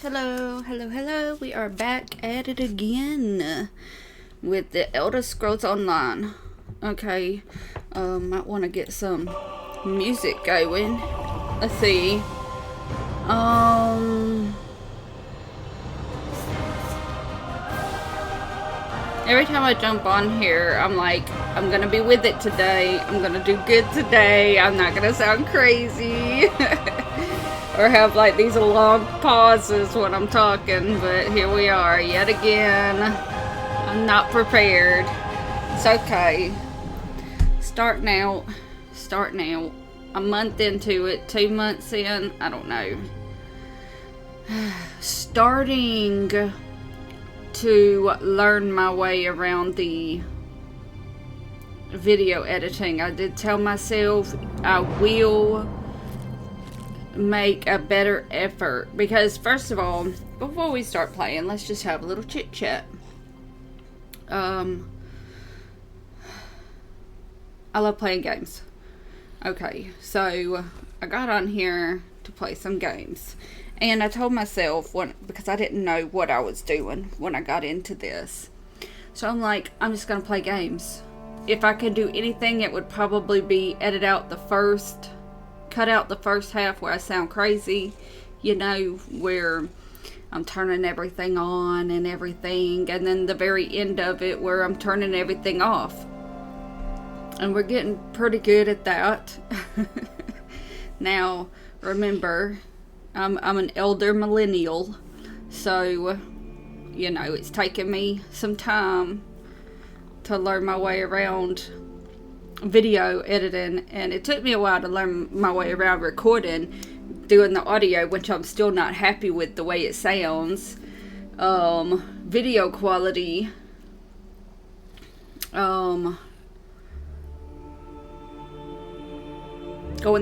Hello, hello, hello. We are back at it again with the Elder Scrolls Online. Okay, might want to get some music going. Let's see. Every time I jump on here, I'm like, I'm gonna be with it today. I'm gonna do good today. I'm not gonna sound crazy. Or have like these long pauses when I'm talking, but here we are yet again. I'm not prepared. It's okay. Starting out. A month into it, 2 months in, I don't know. Starting to learn my way around the video editing. I did tell myself I will make a better effort, because first of all, before we start playing, let's just have a little chit chat. I love playing games. Okay, so I got on here to play some games, and I told myself, because I didn't know what I was doing when I got into this, so I'm like, I'm just gonna play games. If I could do anything, it would probably be cut out the first half where I sound crazy, where I'm turning everything on and everything, and then the very end of it where I'm turning everything off. And we're getting pretty good at that. Now, remember, I'm an elder millennial, so, it's taken me some time to learn my way around video editing, and it took me a while to learn my way around recording, doing the audio, which I'm still not happy with the way it sounds. Video quality, going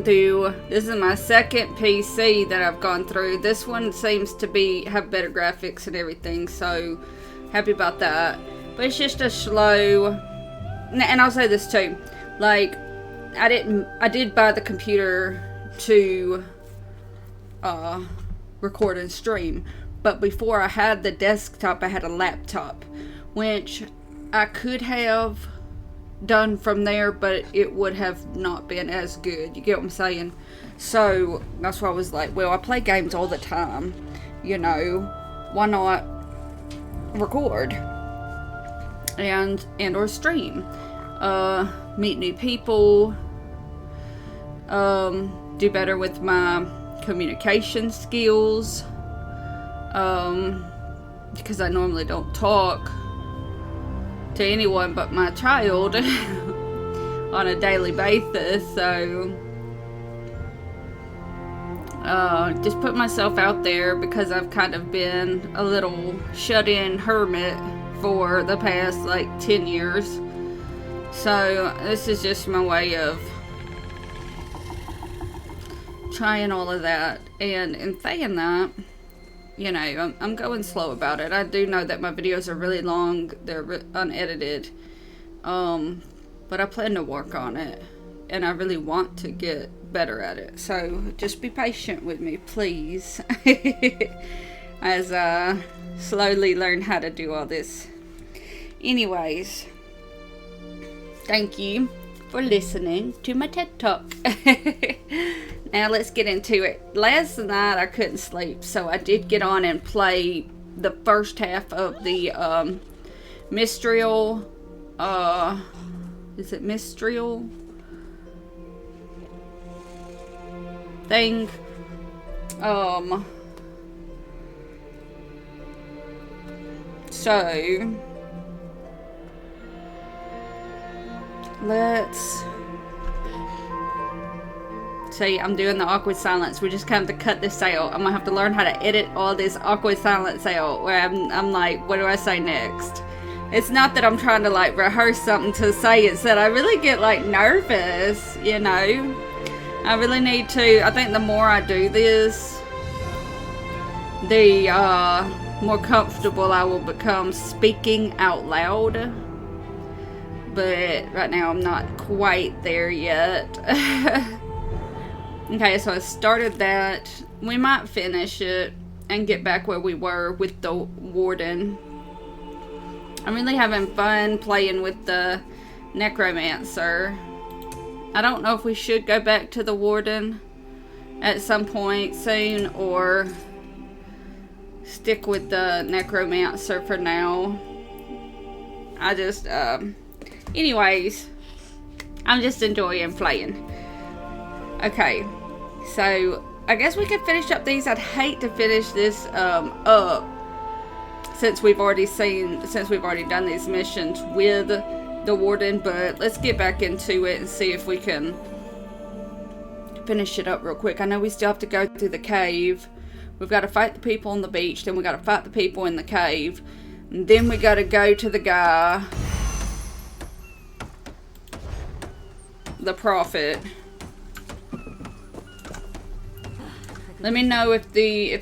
through, this is my second PC that I've gone through. This one seems to have better graphics and everything, so happy about that. But it's just a slow, and I'll say this too, like, I did buy the computer to record and stream, but before I had the desktop, I had a laptop, which I could have done from there, but it would have not been as good. You get what I'm saying? So that's why I was like, well, I play games all the time, why not record and or stream, meet new people, do better with my communication skills, because I normally don't talk to anyone but my child on a daily basis, so just put myself out there, because I've kind of been a little shut-in hermit for the past 10 years, so this is just my way of trying all of that. And in saying that, I'm going slow about it. I do know that my videos are really long, they're unedited, but I plan to work on it, and I really want to get better at it, so just be patient with me, please, as I slowly learn how to do all this. Anyways, thank you for listening to my TED Talk. Now let's get into it. Last night I couldn't sleep, so I did get on and play the first half of the Mistral, is it Mistral thing? So let's see, I'm doing the awkward silence. We just have to cut this out. I'm gonna have to learn how to edit all this awkward silence out, where I'm like, what do I say next? It's not that I'm trying to rehearse something to say, it's that I really get nervous, I really need to. I think the more I do this, the more comfortable I will become speaking out loud. But right now I'm not quite there yet. Okay, so I started that. We might finish it. and get back where we were with the warden. I'm really having fun playing with the Necromancer. I don't know if we should go back to the warden at some point soon or stick with the Necromancer for now. I just, anyways, I'm just enjoying playing. Okay, so I guess we could finish up these. I'd hate to finish this up since we've already done these missions with the warden, but let's get back into it and see if we can finish it up real quick. I know we still have to go through the cave. We've got to fight the people on the beach, then we got to fight the people in the cave, and then we got to go to the guy, the prophet. Let me know if the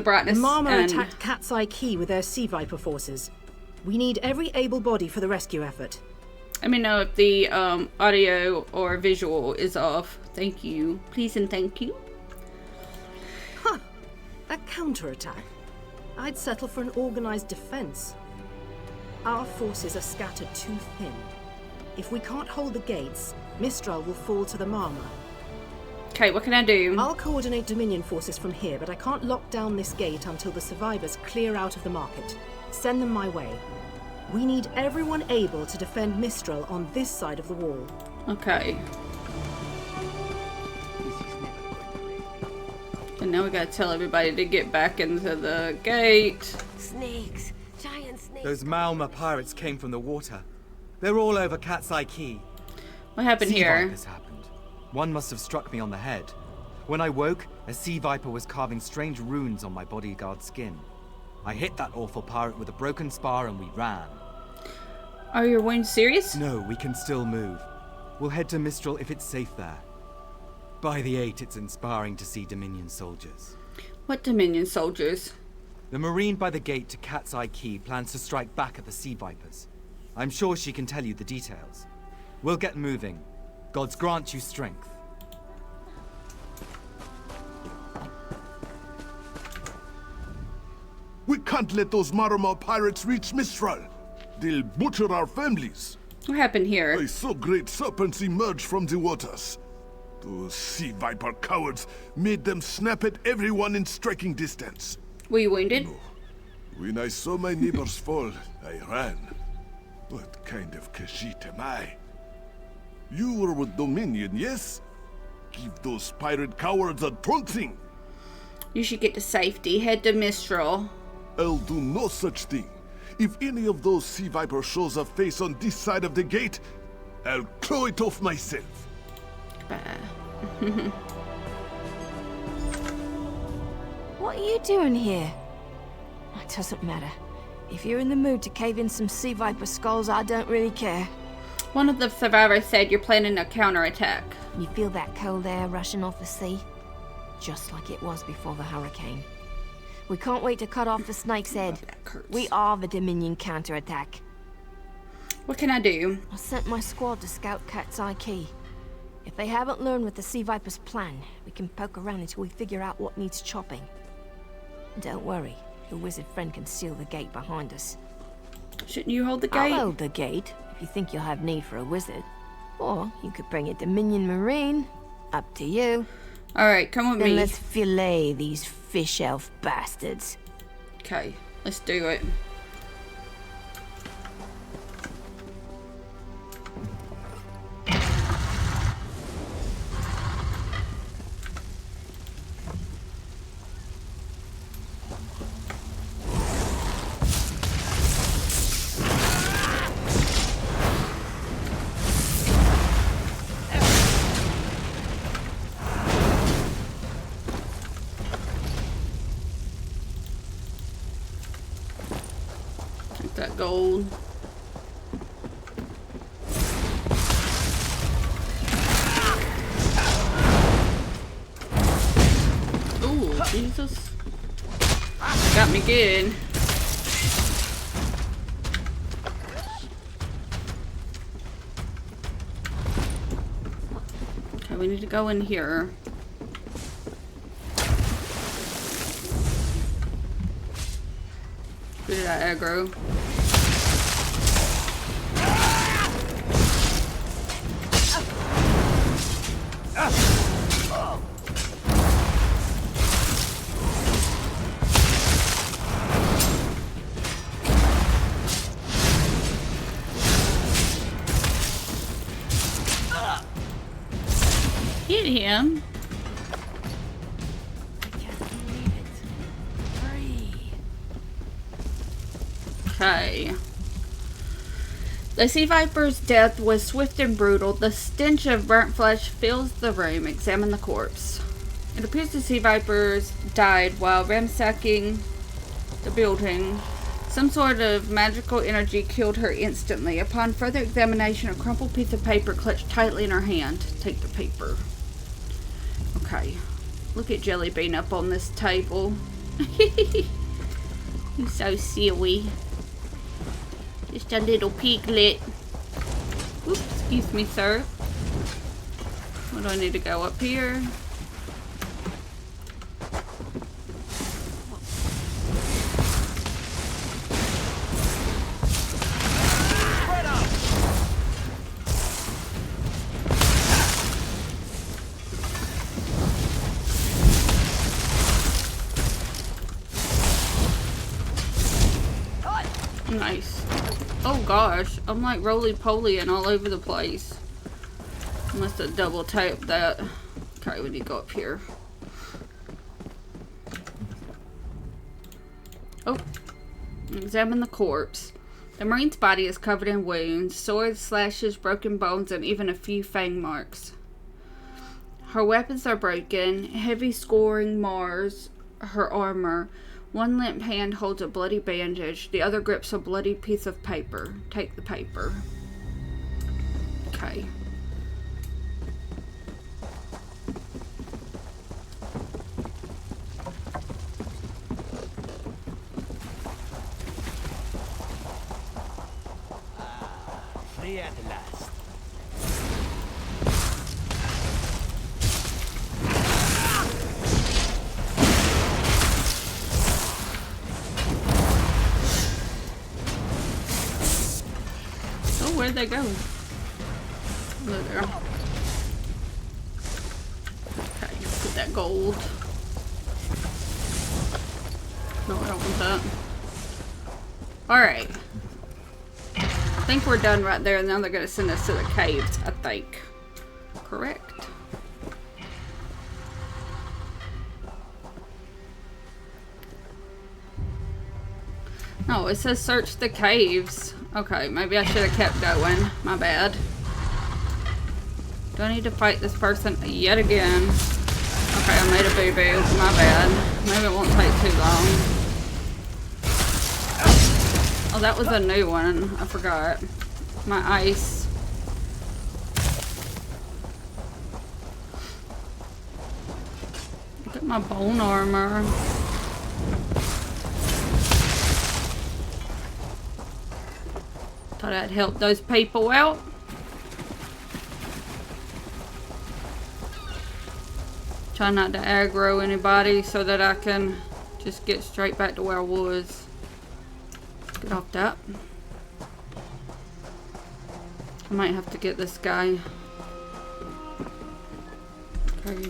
brightness. The Marma attacked Cat's Eye Key with their Sea Viper forces. We need every able body for the rescue effort. Let me know if the audio or visual is off. Thank you. Please and thank you. Huh. A counterattack? I'd settle for an organized defense. Our forces are scattered too thin. If we can't hold the gates, Mistral will fall to the Marma. Okay, what can I do? I'll coordinate Dominion forces from here, but I can't lock down this gate until the survivors clear out of the market. Send them my way. We need everyone able to defend Mistral on this side of the wall. Okay. And now we gotta tell everybody to get back into the gate. Snakes! Giant snakes! Those Malma pirates came from the water. They're all over Cat's Eye Key. What happened here? Sea vipers happened. One must have struck me on the head. When I woke, a sea viper was carving strange runes on my bodyguard's skin. I hit that awful pirate with a broken spar and we ran. Are your wounds serious? No, we can still move. We'll head to Mistral if it's safe there. By the 8, it's inspiring to see Dominion soldiers. What Dominion soldiers? The Marine by the gate to Cat's Eye Key plans to strike back at the Sea Vipers. I'm sure she can tell you the details. We'll get moving. Gods grant you strength. We can't let those Marama pirates reach Mistral. They'll butcher our families. What happened here? I saw great serpents emerge from the waters. Those sea viper cowards made them snap at everyone in striking distance. Were you wounded? No. When I saw my neighbors fall, I ran. What kind of Khajiit am I? You were with Dominion, yes? Give those pirate cowards a trouncing. You should get to safety. Head to Mistral. I'll do no such thing. If any of those sea viper shows a face on this side of the gate, I'll claw it off myself. What are you doing here? It doesn't matter. If you're in the mood to cave in some sea viper skulls, I don't really care. One of the survivors said you're planning a counterattack. You feel that cold air rushing off the sea? Just like it was before the hurricane. We can't wait to cut off the snake's head. We are the Dominion counterattack. What can I do? I sent my squad to scout Cat's Eye Key. If they haven't learned what the Sea Viper's plan, we can poke around until we figure out what needs chopping. Don't worry, the wizard friend can seal the gate behind us. Shouldn't you hold the gate? I'll hold the gate, if you think you'll have need for a wizard. Or you could bring a Dominion Marine. Up to you. Alright, come with Then me. let's fillet these fish elf bastards. Okay, let's do it. That gold. Ooh, Jesus. Got me good. Okay, we need to go in here. Who did I aggro? Hit him. Okay. The sea viper's death was swift and brutal. The stench of burnt flesh fills the room. Examine the corpse. It appears the sea vipers died while ransacking the building. Some sort of magical energy killed her instantly. Upon further examination, a crumpled piece of paper clutched tightly in her hand. Take the paper. Okay. Look at Jelly Bean up on this table. He's so silly. Just a little piglet. Oops, excuse me, sir. What do I need to go up here? Nice. Oh gosh, I'm like roly-poly and all over the place. Must have double taped that. Okay, we need to go up here. Oh, examine the corpse. The Marine's body is covered in wounds, swords, slashes, broken bones, and even a few fang marks. Her weapons are broken, heavy scoring mars her armor. One limp hand holds a bloody bandage. The other grips a bloody piece of paper. Take the paper. Okay. Free at last. Where'd they go? Oh, there. Okay, get that gold. No, I don't want that. Alright. I think we're done right there. Now they're going to send us to the caves, I think. Correct? No, it says search the caves. Okay, maybe I should have kept going. My bad. Do I need to fight this person yet again? Okay, I made a boo-boo. My bad. Maybe it won't take too long. Oh, that was a new one. I forgot. My ice. Look at my bone armor. Thought I'd help those people out. Try not to aggro anybody so that I can just get straight back to where I was. Get off that. I might have to get this guy. Okay.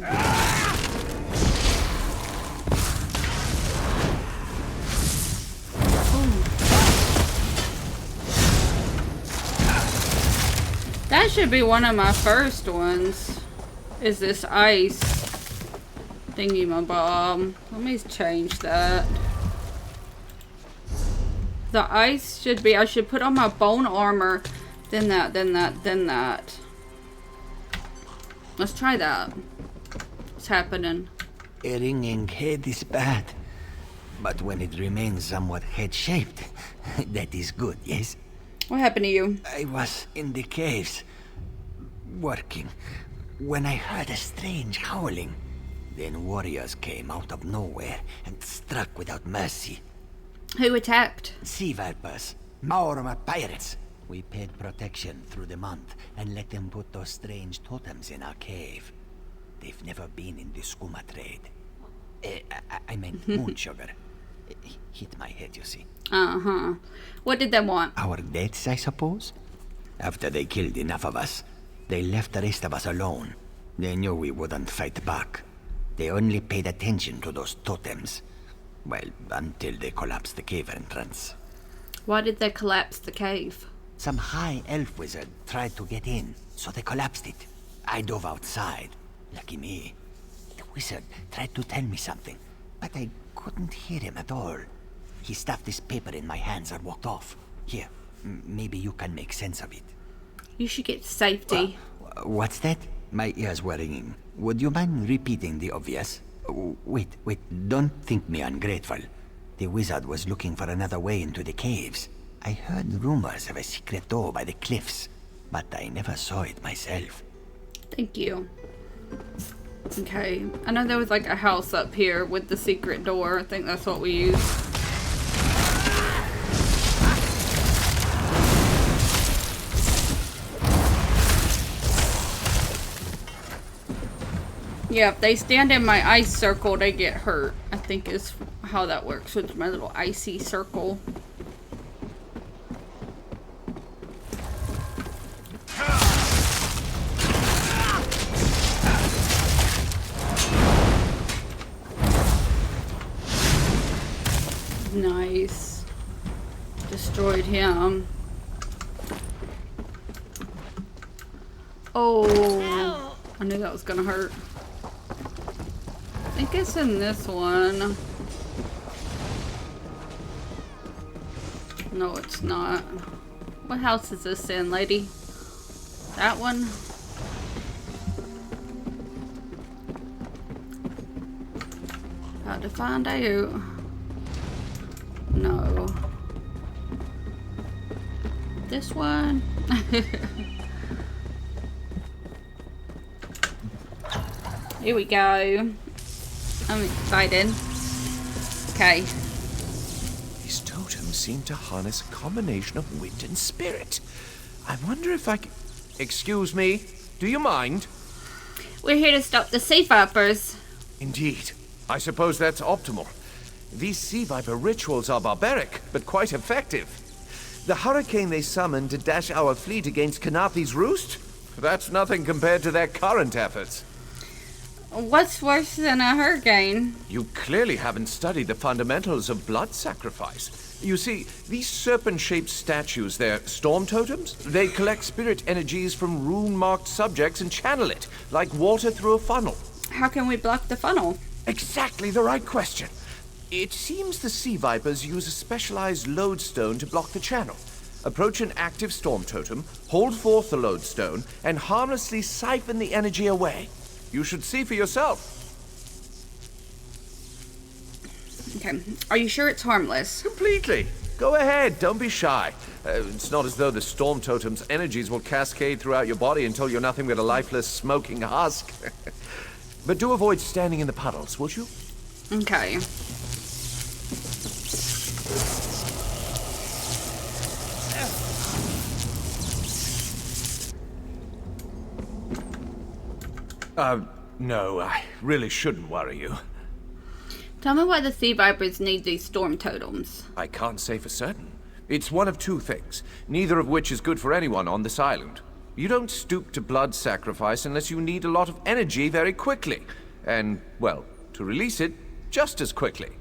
That should be one of my first ones. Is this ice thingy my bomb? Let me change that. The ice should be, I should put on my bone armor, then that, then that, then that. Let's try that. What's happening? A ringing head is bad, but when it remains somewhat head-shaped, that is good, yes? What happened to you? I was in the caves, working, when I heard a strange howling. Then warriors came out of nowhere and struck without mercy. Who attacked? Sea vipers, Maorma pirates. We paid protection through the month and let them put those strange totems in our cave. They've never been in the skooma trade. I meant moon sugar. Hit my head, you see. Uh-huh. What did they want? Our deaths, I suppose? After they killed enough of us, they left the rest of us alone. They knew we wouldn't fight back. They only paid attention to those totems. Well, until they collapsed the cave entrance. Why did they collapse the cave? Some high elf wizard tried to get in, so they collapsed it. I dove outside. Lucky me. The wizard tried to tell me something, but I couldn't hear him at all. He stuffed this paper in my hands and walked off. Here, maybe you can make sense of it. You should get to safety. What's that? My ears were ringing. Would you mind repeating the obvious? Wait, don't think me ungrateful. The wizard was looking for another way into the caves. I heard rumors of a secret door by the cliffs, but I never saw it myself. Thank you. Okay. I know there was like a house up here with the secret door. I think that's what we used. Yeah, if they stand in my ice circle, they get hurt. I think is how that works with my little icy circle. Nice. Destroyed him. Oh, I knew that was gonna hurt. I think it's in this one. No, it's not. What house is this in, lady? That one? Got to find out. No. This one? Here we go. I'm excited. Okay. These totems seem to harness a combination of wind and spirit. I wonder if I can... Excuse me, do you mind? We're here to stop the sea vipers. Indeed. I suppose that's optimal. These sea viper rituals are barbaric, but quite effective. The hurricane they summoned to dash our fleet against Kanafi's roost? That's nothing compared to their current efforts. What's worse than a hurricane? You clearly haven't studied the fundamentals of blood sacrifice. You see, these serpent-shaped statues, they're storm totems. They collect spirit energies from rune-marked subjects and channel it, like water through a funnel. How can we block the funnel? Exactly the right question. It seems the sea vipers use a specialized lodestone to block the channel. Approach an active storm totem, hold forth the lodestone, and harmlessly siphon the energy away. You should see for yourself. Okay. Are you sure it's harmless? Completely. Go ahead, don't be shy. It's not as though the storm totem's energies will cascade throughout your body until you're nothing but a lifeless, smoking husk. But do avoid standing in the puddles, would you? Okay. No, I really shouldn't worry you. Tell me why the sea vipers need these storm totems. I can't say for certain. It's one of two things, neither of which is good for anyone on this island. You don't stoop to blood sacrifice unless you need a lot of energy very quickly. And, well, to release it just as quickly.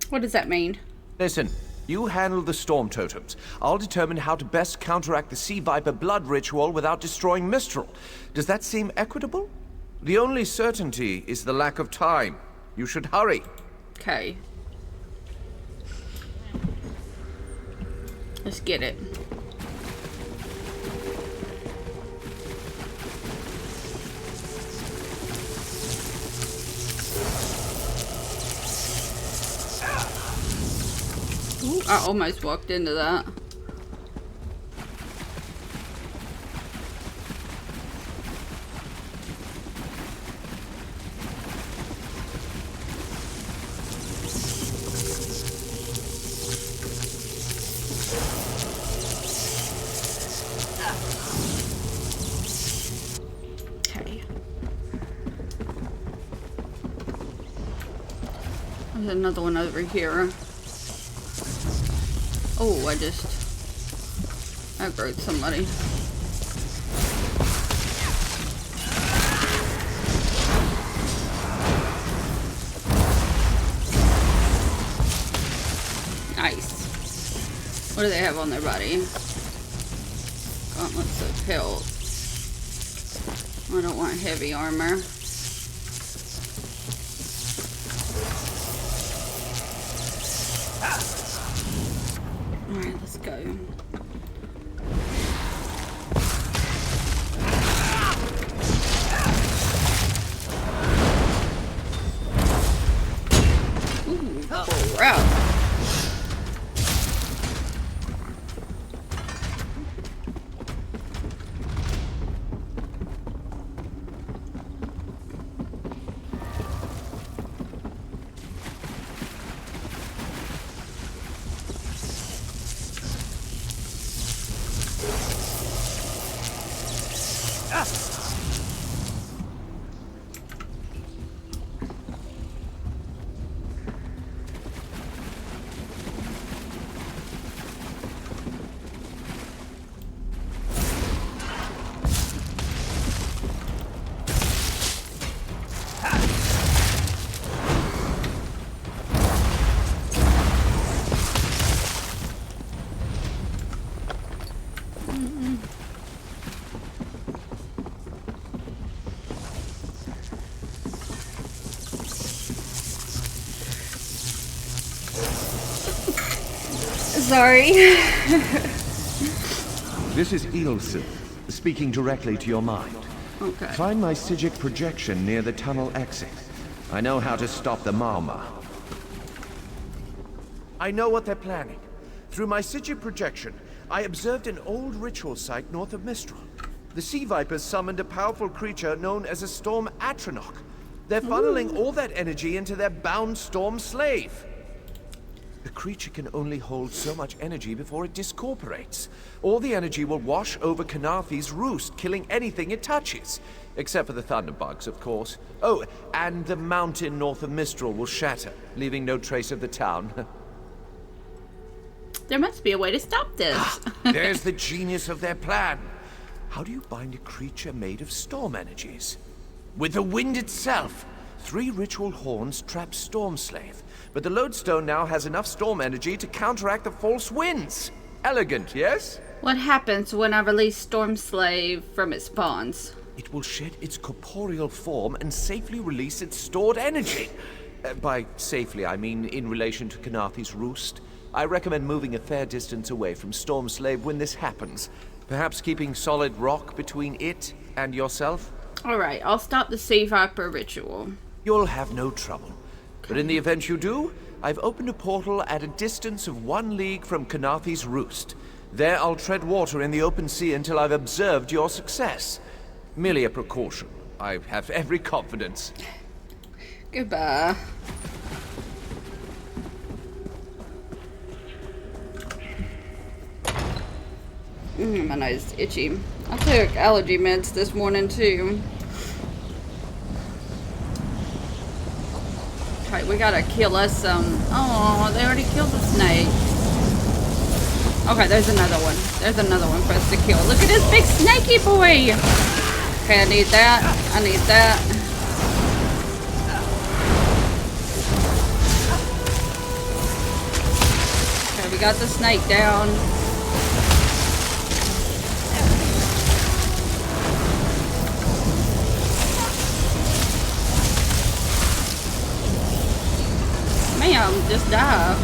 What does that mean? Listen, you handle the storm totems. I'll determine how to best counteract the sea viper blood ritual without destroying Mistral. Does that seem equitable? The only certainty is the lack of time. You should hurry. Okay. Let's get it. Ooh, I almost walked into that. There's another one over here. Oh, I just aggroed somebody. Nice. What do they have on their body? Gauntlets of health. I don't want heavy armor. Alright, let's go. Ooh, crap. Sorry. This is Ilse, speaking directly to your mind. Okay. Find my Psijic projection near the tunnel exit. I know how to stop the Malma. I know what they're planning. Through my Psijic projection, I observed an old ritual site north of Mistral. The Sea Vipers summoned a powerful creature known as a Storm Atronach. They're funneling all that energy into their bound Storm Slave. The creature can only hold so much energy before it discorporates. All the energy will wash over Kanathi's roost, killing anything it touches. Except for the thunderbugs, of course. Oh, and the mountain north of Mistral will shatter, leaving no trace of the town. There must be a way to stop this. There's the genius of their plan. How do you bind a creature made of storm energies? With the wind itself. 3 ritual horns trap Storm Slave. But the lodestone now has enough storm energy to counteract the false winds. Elegant, yes? What happens when I release Storm Slave from its bonds? It will shed its corporeal form and safely release its stored energy. By safely, I mean in relation to Kanathi's roost. I recommend moving a fair distance away from Storm Slave when this happens. Perhaps keeping solid rock between it and yourself? Alright, I'll stop the Sea Viper ritual. You'll have no trouble. But in the event you do, I've opened a portal at a distance of 1 league from Kanathi's roost. There I'll tread water in the open sea until I've observed your success. Merely a precaution. I have every confidence. Goodbye. My nose is itchy. I took allergy meds this morning too. Okay, we gotta kill us some. Oh, they already killed the snake. Okay, there's another one. There's another one for us to kill. Look at this big snaky boy. Okay, I need that. I need that. Okay, we got the snake down. Ma'am, just die.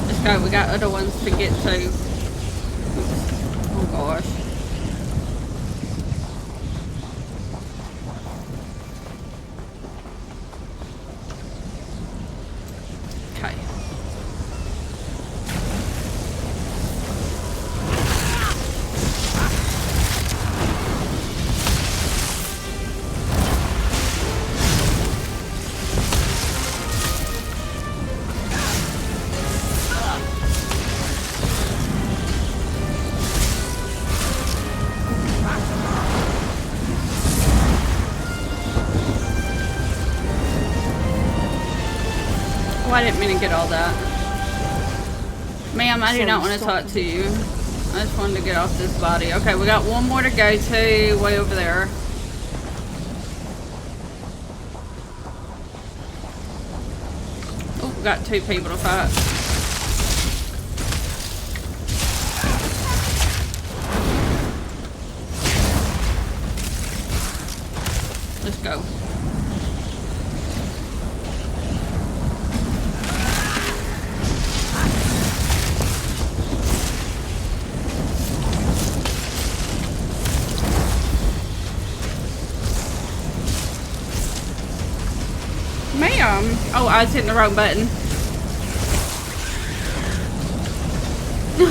Let's go, we got other ones to get to. Oops. Oh gosh. Okay. I didn't mean to get all that. Ma'am, I do not want to talk to you. I just wanted to get off this body. Okay, we got one more to go to, way over there. Oh, we got 2 people to fight. Let's go. Ma'am. Oh, I was hitting the wrong button.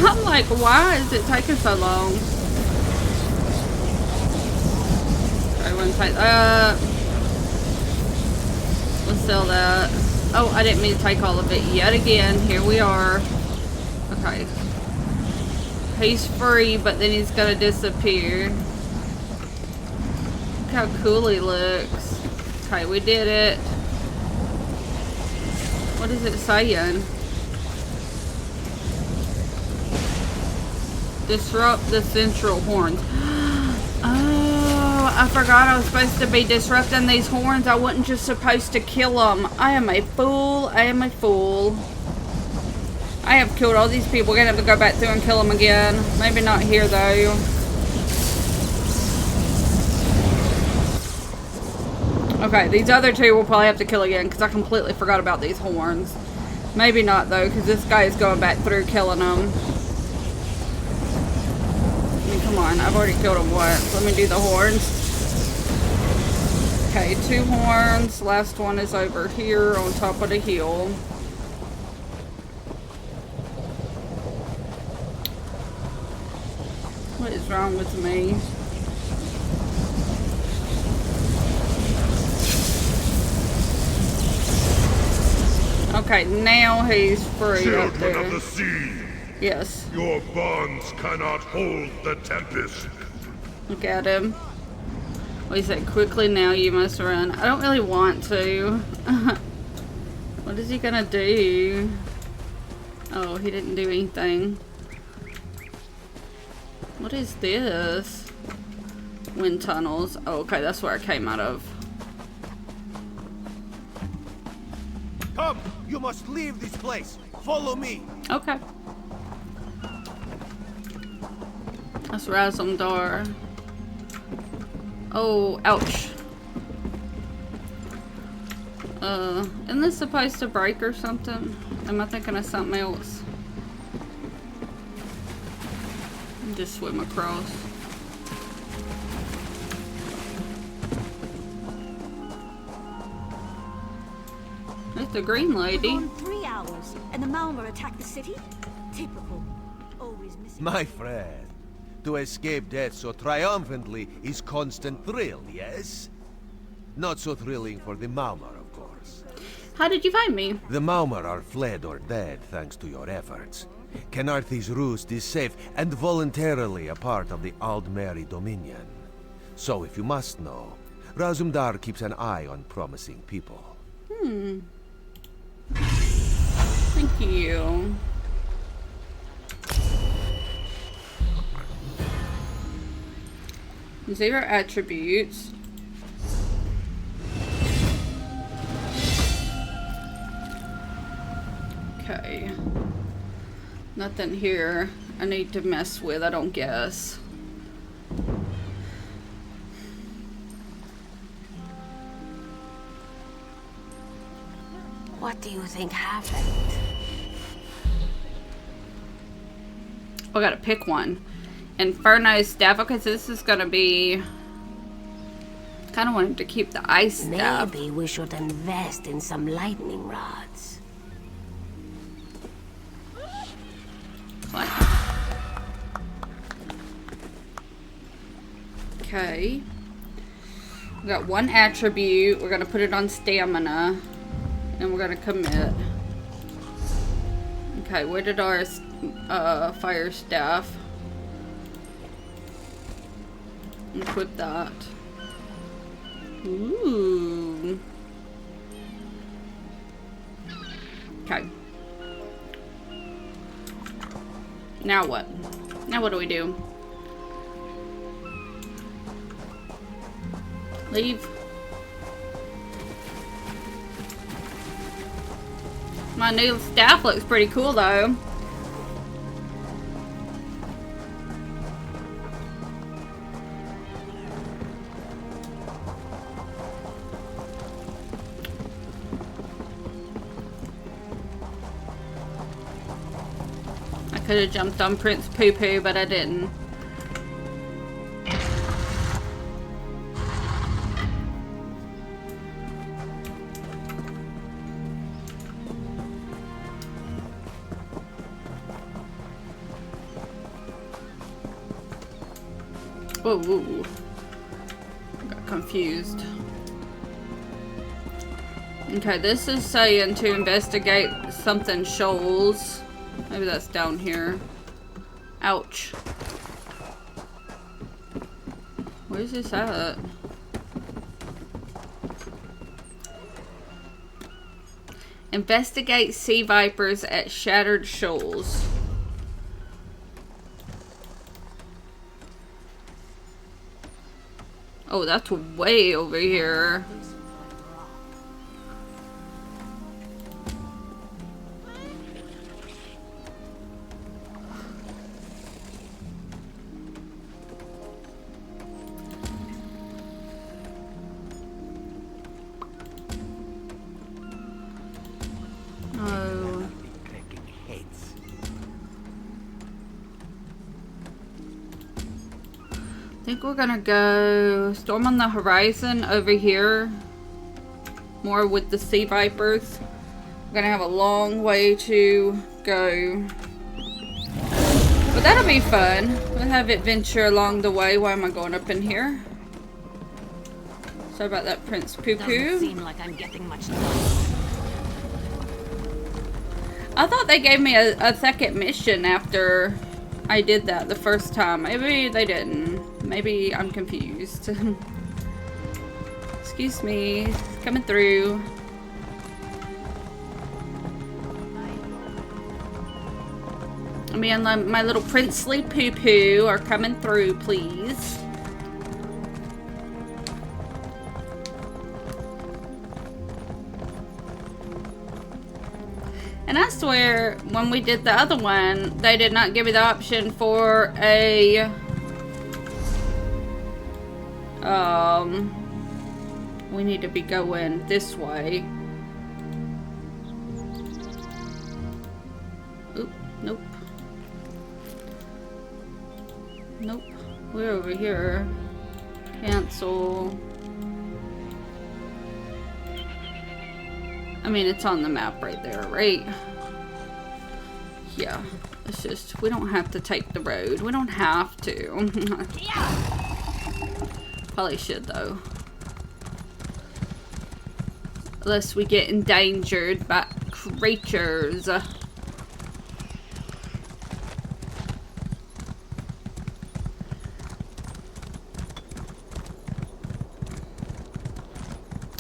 I'm like, why is it taking so long? I want to take that. Let's sell that. Oh, I didn't mean to take all of it yet again. Here we are. Okay. He's free, but then he's gonna disappear. Look how cool he looks. Okay, we did it. What is it saying? Disrupt the central horns. Oh, I forgot I was supposed to be disrupting these horns. I wasn't just supposed to kill them. I am a fool. I am a fool. I have killed all these people. We're gonna have to go back through and kill them again. Maybe not here though. Okay, these other 2 we'll probably have to kill again because I completely forgot about these horns. Maybe not though, because this guy is going back through killing them. I mean, come on, I've already killed him once. Let me do the horns. Okay, 2 horns. Last one is over here on top of the hill. What is wrong with me? Okay, now he's free up Children there. of the sea, Yes. your bonds cannot hold the tempest. Look at him. Well, he said, quickly now you must run. I don't really want to. What is he gonna do? Oh, he didn't do anything. What is this? Wind tunnels. Oh, okay, that's where I came out of. Come! You must leave this place! Follow me! Okay. Let's Razumdar. Oh, ouch. Isn't this supposed to break or something? Am I thinking of something else? Just swim across. It's the green lady. Gone 3 hours, and the Malmer attacked the city? Typical. Always missing. My friend, to escape death so triumphantly is constant thrill, yes? Not so thrilling for the Malmer, of course. How did you find me? The Malmer are fled or dead thanks to your efforts. Kenarthi's roost is safe and voluntarily a part of the Aldmeri Dominion. So if you must know, Razumdar keeps an eye on promising people. Thank you. Zero attributes. Okay. Nothing here I need to mess with, I don't guess. What do you think happened? I gotta pick one. Inferno staff. Okay, so this is gonna be... Kinda want him to keep the ice staff. Maybe we should invest in some lightning rods. What? Okay. We got one attribute. We're gonna put it on stamina. And we're gonna commit. Okay, where did our fire staff? Equip that. Ooh. Now what? Now what do we do? Leave. My new staff looks pretty cool though. I could have jumped on Prince Poo Poo, but I didn't. Whoa, whoa. Got confused. Okay, this is saying to investigate something shoals. Maybe that's down here. Ouch. Where's this at? Investigate sea vipers at Shattered Shoals. Oh, that's way over here. Oh. I think we're gonna go Storm on the Horizon over here. More with the sea vipers. We're gonna have a long way to go. But that'll be fun. We'll have adventure along the way. Why am I going up in here? Sorry about that, Prince Poo Poo. Doesn't seem like I'm getting much done. I thought they gave me a second mission after I did that the first time. Maybe they didn't. Maybe I'm confused. Excuse me. Coming through. Me and my little princely Poo Poo are coming through, please. And I swear, when we did the other one, they did not give me the option for a we need to be going this way. Oop, nope. Nope. We're over here. Cancel. I mean, it's on the map right there, right? Yeah. It's just, we don't have to take the road. We don't have to. Probably should, though. Unless we get endangered by creatures.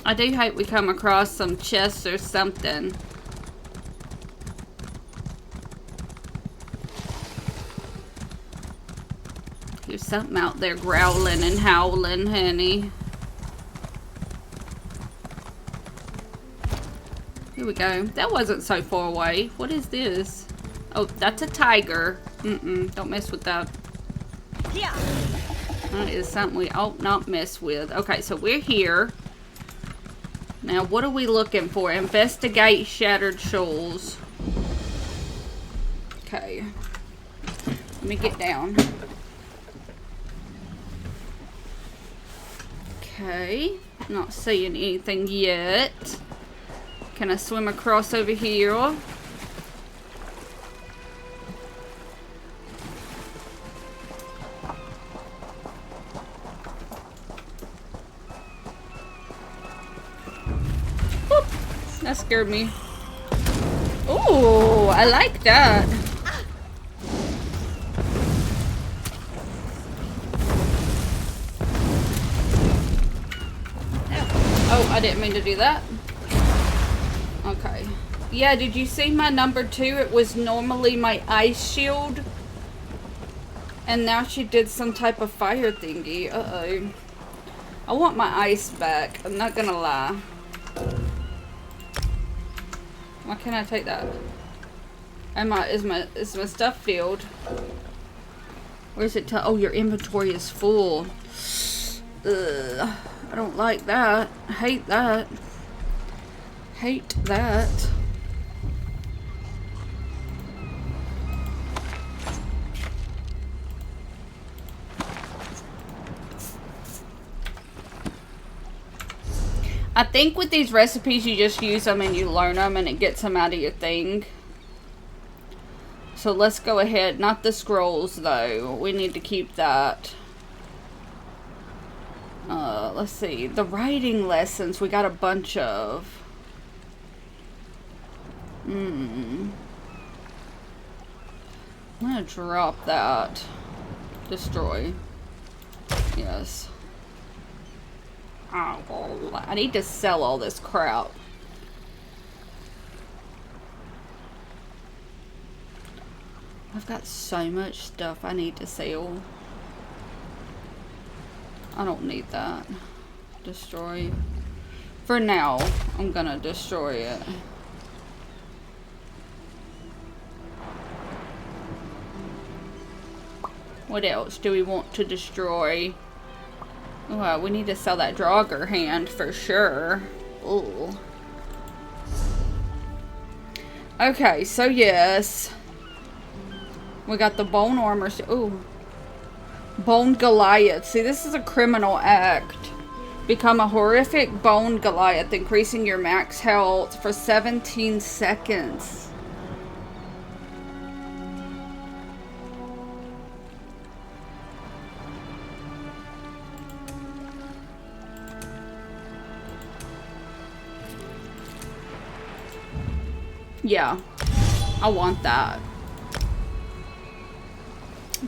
I do hope we come across some chests or something. There's something out there growling and howling, honey. Here we go. That wasn't so far away. What is this? Oh, that's a tiger. Don't mess with that. Yeah. That is something we ought not mess with. Okay, so we're here. Now, what are we looking for? Investigate Shattered Shoals. Okay. Let me get down. Okay. Not seeing anything yet. Can I swim across over here? Whoop. That scared me. Ooh, I like that. Oh, I didn't mean to do that. Okay. Yeah, did you see my number 2? It was normally my ice shield And now she did some type of fire thingy. Uh-oh. I want my ice back. I'm not gonna lie. Why can't I take that? Is my stuff filled? Where's it? Oh, your inventory is full. Ugh. I don't like that. I hate that. Hate that. I think with these recipes, you just use them and you learn them and it gets them out of your thing. So let's go ahead. Not the scrolls, though. We need to keep that. Let's see. The writing lessons, we got a bunch of. I'm gonna drop that. Destroy. Yes. Oh, I need to sell all this crap. I've got so much stuff I need to sell. I don't need that. Destroy. For now, I'm gonna destroy it. What else do we want to destroy? Well, we need to sell that Draugr hand for sure. Ooh. Okay, so yes. We got the bone armor. Ooh. Bone Goliath. See, this is a criminal act. Become a horrific Bone Goliath, increasing your max health for 17 seconds. Yeah, I want that.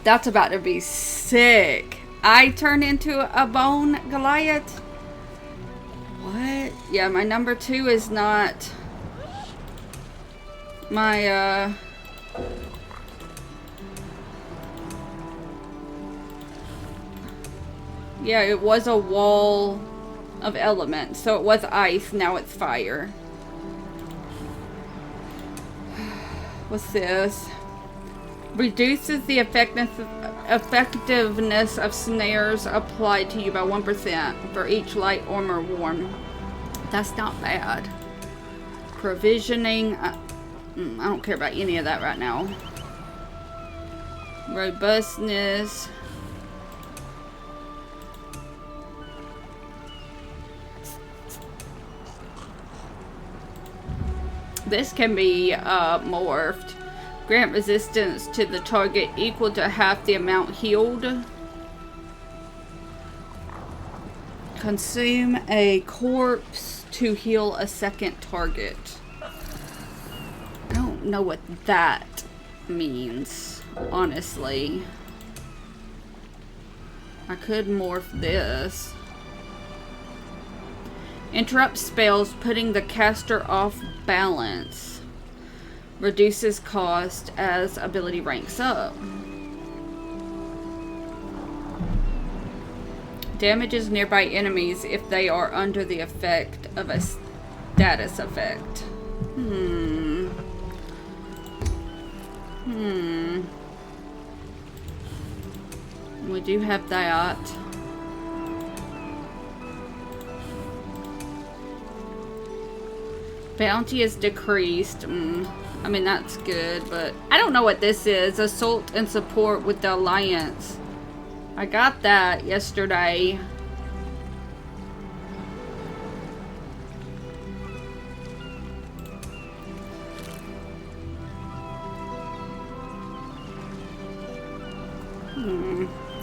That's about to be sick. I turn into a Bone Goliath? What? Yeah, my number 2 is not my, yeah, it was a wall of elements. So it was ice, now it's fire. What's this? Reduces the effectiveness of snares applied to you by 1% for each light armor worn. That's not bad. Provisioning. I don't care about any of that right now. Robustness. This can be morphed. Grant resistance to the target equal to half the amount healed. Consume a corpse to heal a second target. I don't know what that means, honestly. I could morph this. Interrupt spells, putting the caster off balance. Reduces cost as ability ranks up. Damages nearby enemies if they are under the effect of a status effect. We do have that. Bounty is decreased. I mean, that's good, but I don't know what this is. Assault and support with the Alliance. I got that yesterday.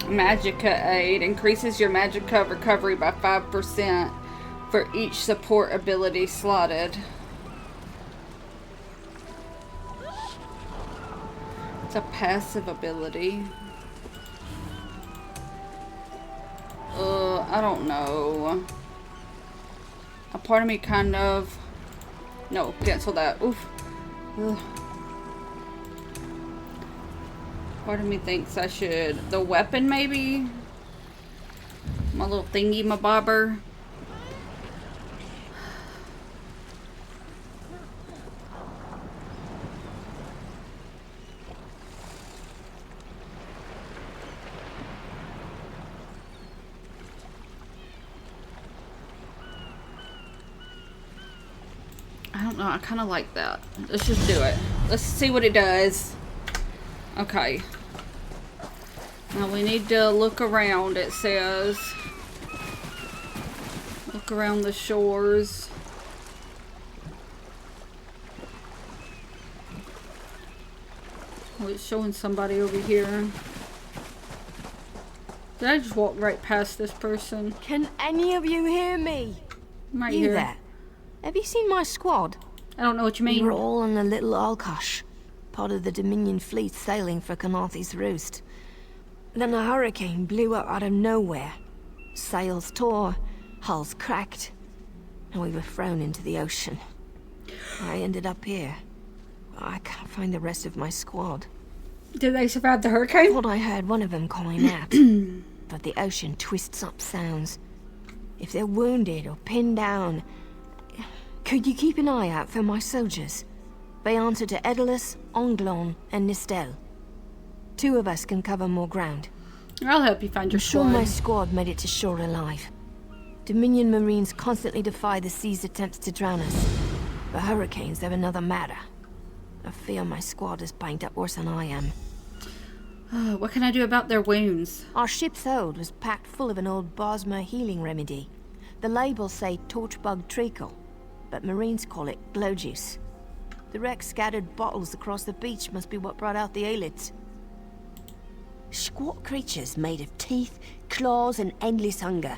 Magicka aid. Increases your Magicka recovery by 5% for each support ability slotted. It's a passive ability. I don't know. A part of me kind of... No, cancel that. Oof. Ugh. Part of me thinks I should... The weapon, maybe? My little thingy, my bobber. I don't know, I kind of like that. Let's just do it. Let's see what it does. Okay. Now we need to look around, it says. Look around the shores. Oh, it's showing somebody over here. Did I just walk right past this person? Can any of you hear me? I'm right You here. there? Have you seen my squad? I don't know what you We mean. were all on the little Alkosh, part of the Dominion fleet sailing for Canarthy's Roost. Then a hurricane blew up out of nowhere. Sails tore, hulls cracked, and we were thrown into the ocean. I ended up here. I can't find the rest of my squad. Did they survive the hurricane? Thought I heard one of them calling out, but the ocean twists up sounds. If they're wounded or pinned down, could you keep an eye out for my soldiers? They answer to Edalus, Onglon, and Nistel. 2 of us can cover more ground. I'll help you find your I'm sure squad. my squad made it to shore alive. Dominion Marines constantly defy the sea's attempts to drown us. The hurricanes, they're another matter. I fear my squad is banged up worse than I am. What can I do about their wounds? Our ship's hold was packed full of an old Bosmer healing remedy. The labels say torchbug treacle, but Marines call it glow juice. The wreck scattered bottles across the beach must be what brought out the aelids. Squat creatures made of teeth, claws, and endless hunger.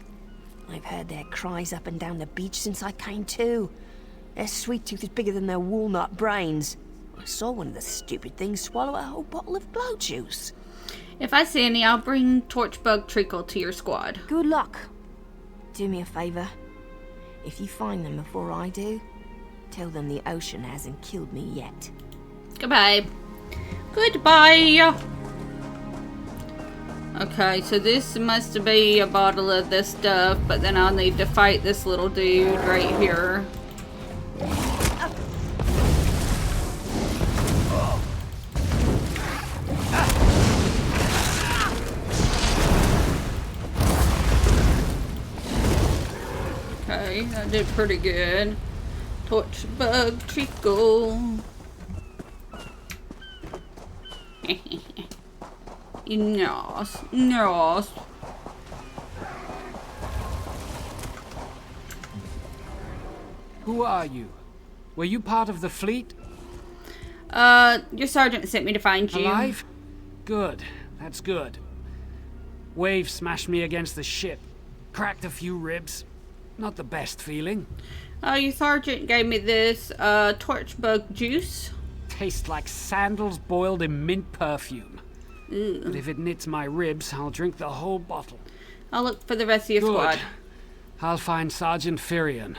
I've heard their cries up and down the beach since I came to. Their sweet tooth is bigger than their walnut brains. I saw one of the stupid things swallow a whole bottle of glow juice. If I see any, I'll bring Torchbug Treacle to your squad. Good luck. Do me a favor. If you find them before I do, tell them the ocean hasn't killed me yet. Goodbye. Goodbye. Okay, so this must be a bottle of this stuff, but then I'll need to fight this little dude right here. Okay, that did pretty good. Torchbug Treacle. Nice, nice. Who are you? Were you part of the fleet? Your sergeant sent me to find you. Alive? Good. That's good. Wave smashed me against the ship. Cracked a few ribs. Not the best feeling. Your sergeant gave me this, torchbug juice. Tastes like sandals boiled in mint perfume. Ew. But if it knits my ribs, I'll drink the whole bottle. I'll look for the rest of your Good. squad. I'll find Sergeant Firion.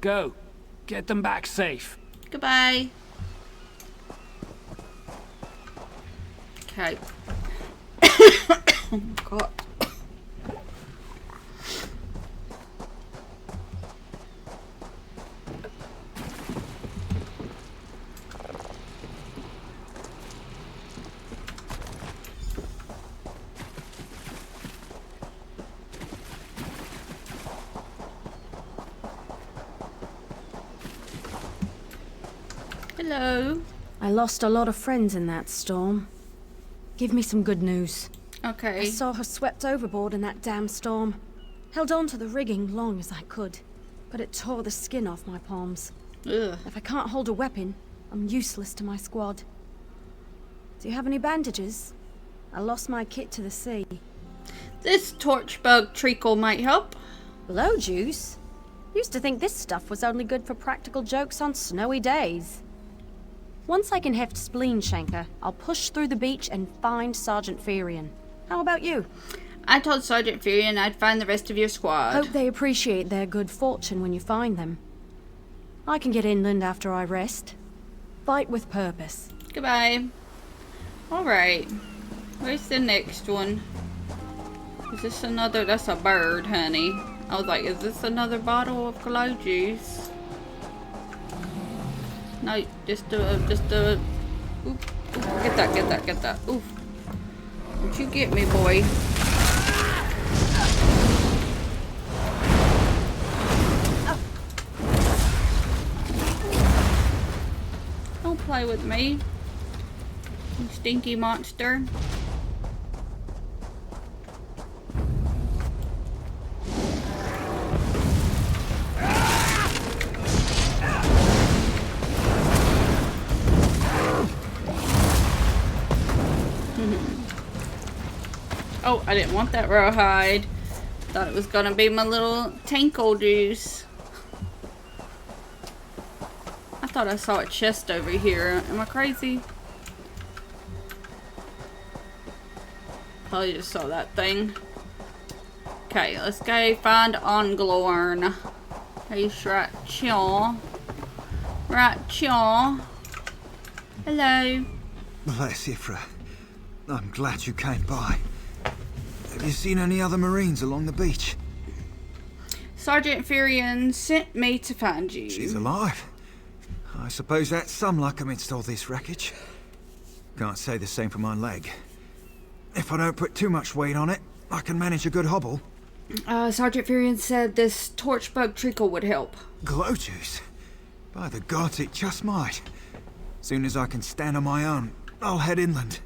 Go. Get them back safe. Goodbye. Okay. Oh, God. Hello. I lost a lot of friends in that storm. Give me some good news. Okay. I saw her swept overboard in that damn storm. Held on to the rigging long as I could, but it tore the skin off my palms. Ugh. If I can't hold a weapon, I'm useless to my squad. Do you have any bandages? I lost my kit to the sea. This torchbug treacle might help. Blow juice? Used to think this stuff was only good for practical jokes on snowy days. Once I can heft Spleen Shanker, I'll push through the beach and find Sergeant Firion. How about you? I told Sergeant Furion I'd find the rest of your squad. Hope they appreciate their good fortune when you find them. I can get inland after I rest. Fight with purpose. Goodbye. Alright. Where's the next one? Is this another? That's a bird, honey. I was like, is this another bottle of glow juice? No, just a, oof, oof, get that. Oof. Don't you get me, boy. Don't play with me, you stinky monster. Oh, I didn't want that rawhide. Thought it was gonna be my little tinkle juice. I thought I saw a chest over here. Am I crazy? Probably just saw that thing. Okay, let's go find Onglorn. He's right here. Right here. Hello. Bless Ifra. I'm glad you came by. Have you seen any other Marines along the beach? Sergeant Furion sent me to find you. She's alive. I suppose that's some luck amidst all this wreckage. Can't say the same for my leg. If I don't put too much weight on it, I can manage a good hobble. Sergeant Furion said this torchbug treacle would help. Glow juice? By the gods, it just might. Soon as I can stand on my own, I'll head inland.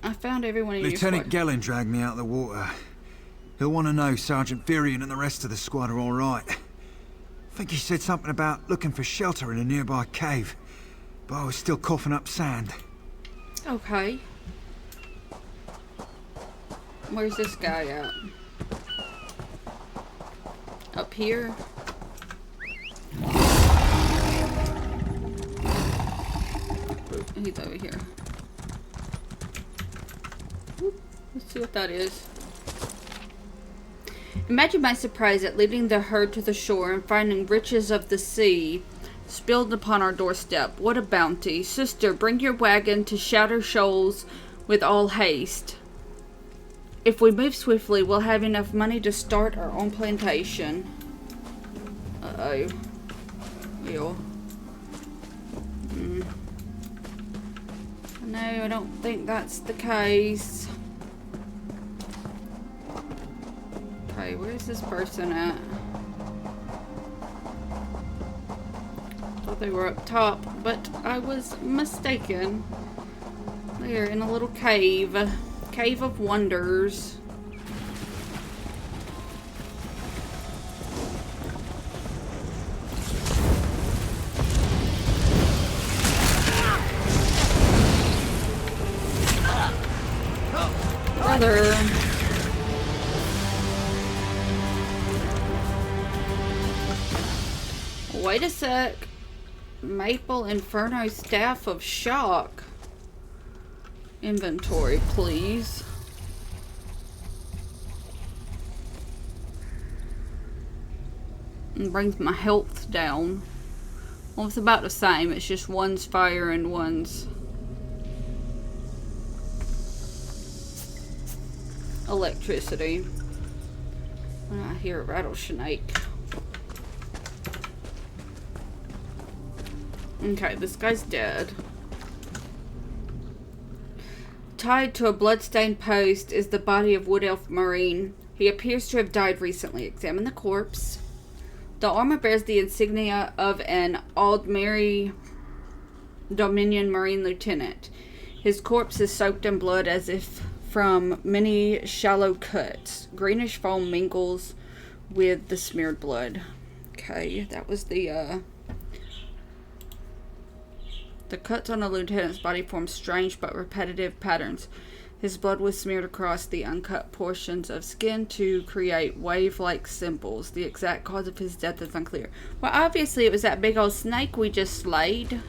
I found everyone in Lieutenant Gellin dragged me out of the water. He'll want to know Sergeant Furion and the rest of the squad are all right. I think he said something about looking for shelter in a nearby cave, but I was still coughing up sand. Okay. Where's this guy at? Up here? He's over here. Let's see what that is. Imagine my surprise at leading the herd to the shore and finding riches of the sea spilled upon our doorstep. What a bounty. Sister, bring your wagon to Shatter Shoals with all haste. If we move swiftly, we'll have enough money to start our own plantation. Uh-oh. Ew. No, I don't think that's the case. Okay, where's this person at? Thought they were up top, but I was mistaken. They're in a little cave. Cave of Wonders. Brother. Wait a sec. Maple Inferno Staff of Shock. Inventory, please. And brings my health down. Well, it's about the same. It's just one's fire and one's electricity. I hear a rattlesnake. Okay, this guy's dead. Tied to a bloodstained post is the body of Wood Elf Marine. He appears to have died recently. Examine the corpse. The armor bears the insignia of an Aldmeri Dominion Marine Lieutenant. His corpse is soaked in blood as if from many shallow cuts. Greenish foam mingles with the smeared blood. Okay, that was the cuts on the lieutenant's body formed strange but repetitive patterns. His blood was smeared across the uncut portions of skin to create wave-like symbols. The exact cause of his death is unclear. Well, obviously it was that big old snake we just slayed.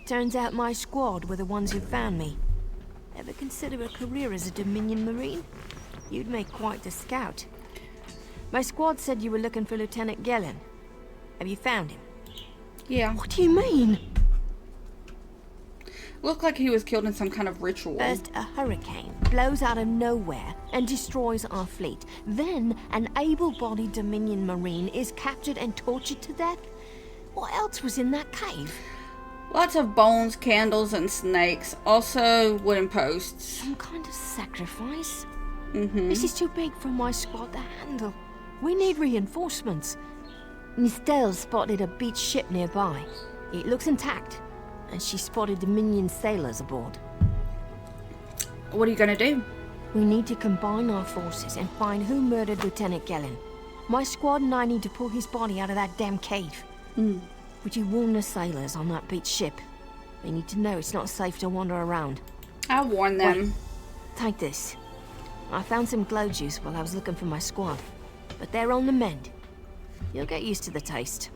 Turns out my squad were the ones who found me. Ever consider a career as a Dominion Marine? You'd make quite the scout. My squad said you were looking for Lieutenant Gellin. Have you found him? Yeah. What do you mean? Looked like he was killed in some kind of ritual. First, a hurricane blows out of nowhere and destroys our fleet. Then, an able-bodied Dominion Marine is captured and tortured to death. What else was in that cave? Lots of bones, candles, and snakes. Also, wooden posts. Some kind of sacrifice? Mm-hmm. This is too big for my squad to handle. We need reinforcements. Miss Dale spotted a beached ship nearby. It looks intact, and she spotted Dominion sailors aboard. What are you gonna do? We need to combine our forces and find who murdered Lieutenant Gellin. My squad and I need to pull his body out of that damn cave. Would you warn the sailors on that beached ship? They need to know it's not safe to wander around. I'll warn them. Wait, take this. I found some glow juice while I was looking for my squad, but they're on the mend. You'll get used to the taste.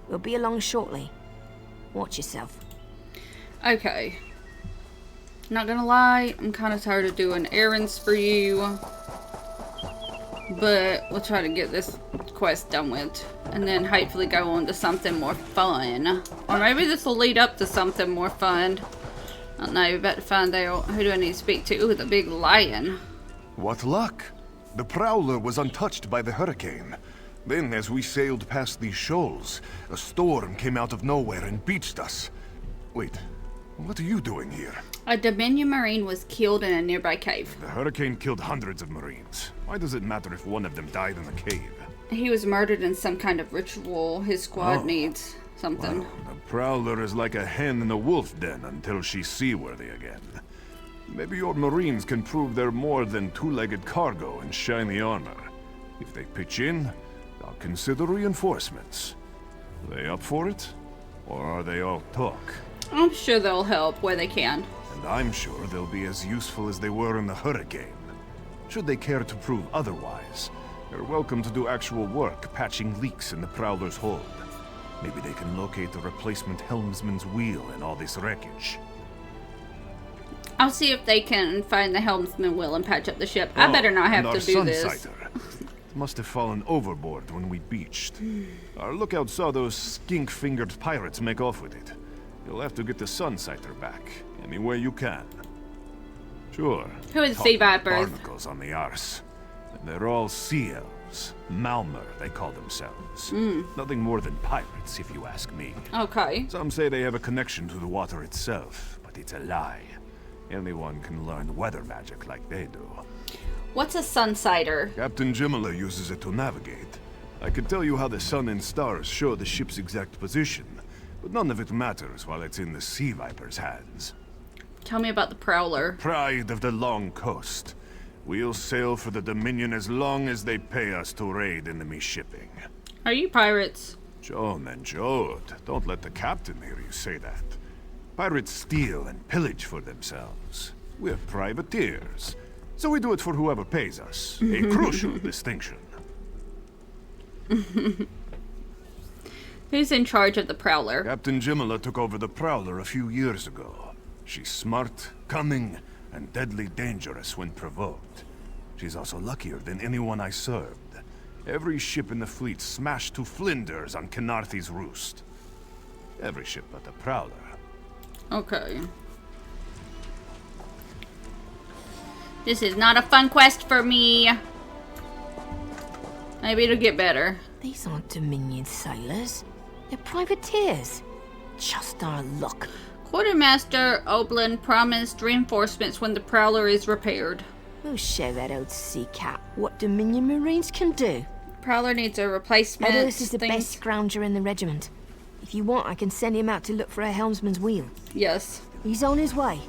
We'll be along shortly. Watch yourself. Okay. Not gonna lie, I'm kind of tired of doing errands for you. But we'll try to get this quest done with. And then hopefully go on to something more fun. Or maybe this will lead up to something more fun. I don't know, about to find out. Who do I need to speak to? Ooh, the big lion. What luck! The Prowler was untouched by the hurricane. Then, as we sailed past these shoals, a storm came out of nowhere and beached us. Wait, what are you doing here? A Dominion Marine was killed in a nearby cave. The hurricane killed hundreds of Marines. Why does it matter if one of them died in the cave? He was murdered in some kind of ritual. His squad needs something. Well, the Prowler is like a hen in a wolf den until she's seaworthy again. Maybe your Marines can prove they're more than two-legged cargo and shiny armor. If they pitch in, I'll consider reinforcements. Are they up for it? Or are they all talk? I'm sure they'll help where they can. And I'm sure they'll be as useful as they were in the hurricane. Should they care to prove otherwise, they're welcome to do actual work patching leaks in the Prowler's hold. Maybe they can locate a replacement helmsman's wheel in all this wreckage. I'll see if they can find the helmsman wheel and patch up the ship. I better not have to do this. It must have fallen overboard when we beached. Our lookout saw those skink-fingered pirates make off with it. You'll have to get the Sunsighter back, any way you can. Sure. Who are the Sea Vipers? Barnacles on the arse. And they're all sea elves. Malmer, they call themselves. Nothing more than pirates, if you ask me. Okay. Some say they have a connection to the water itself, but it's a lie. Anyone can learn weather magic like they do. What's a Sunsighter? Captain Jimala uses it to navigate. I could tell you how the sun and stars show the ship's exact position, but none of it matters while it's in the Sea Viper's hands. Tell me about the Prowler. Pride of the long coast. We'll sail for the Dominion as long as they pay us to raid enemy shipping. Are you pirates? Joan and Jode, don't let the captain hear you say that. Pirates steal and pillage for themselves. We're privateers, so we do it for whoever pays us. A crucial distinction. Who's in charge of the Prowler? Captain Jimala took over the Prowler a few years ago. She's smart, cunning, and deadly dangerous when provoked. She's also luckier than anyone I served. Every ship in the fleet smashed to flinders on Kynarthi's roost. Every ship but the Prowler. Okay. This is not a fun quest for me. Maybe it'll get better. These aren't Dominion sailors. They're privateers. Just our luck. Quartermaster Oblin promised reinforcements when the Prowler is repaired. We'll show that old sea cat what Dominion Marines can do. Prowler needs a replacement. Edis is the best scrounger in the regiment. If you want, I can send him out to look for a helmsman's wheel. Yes. He's on his way.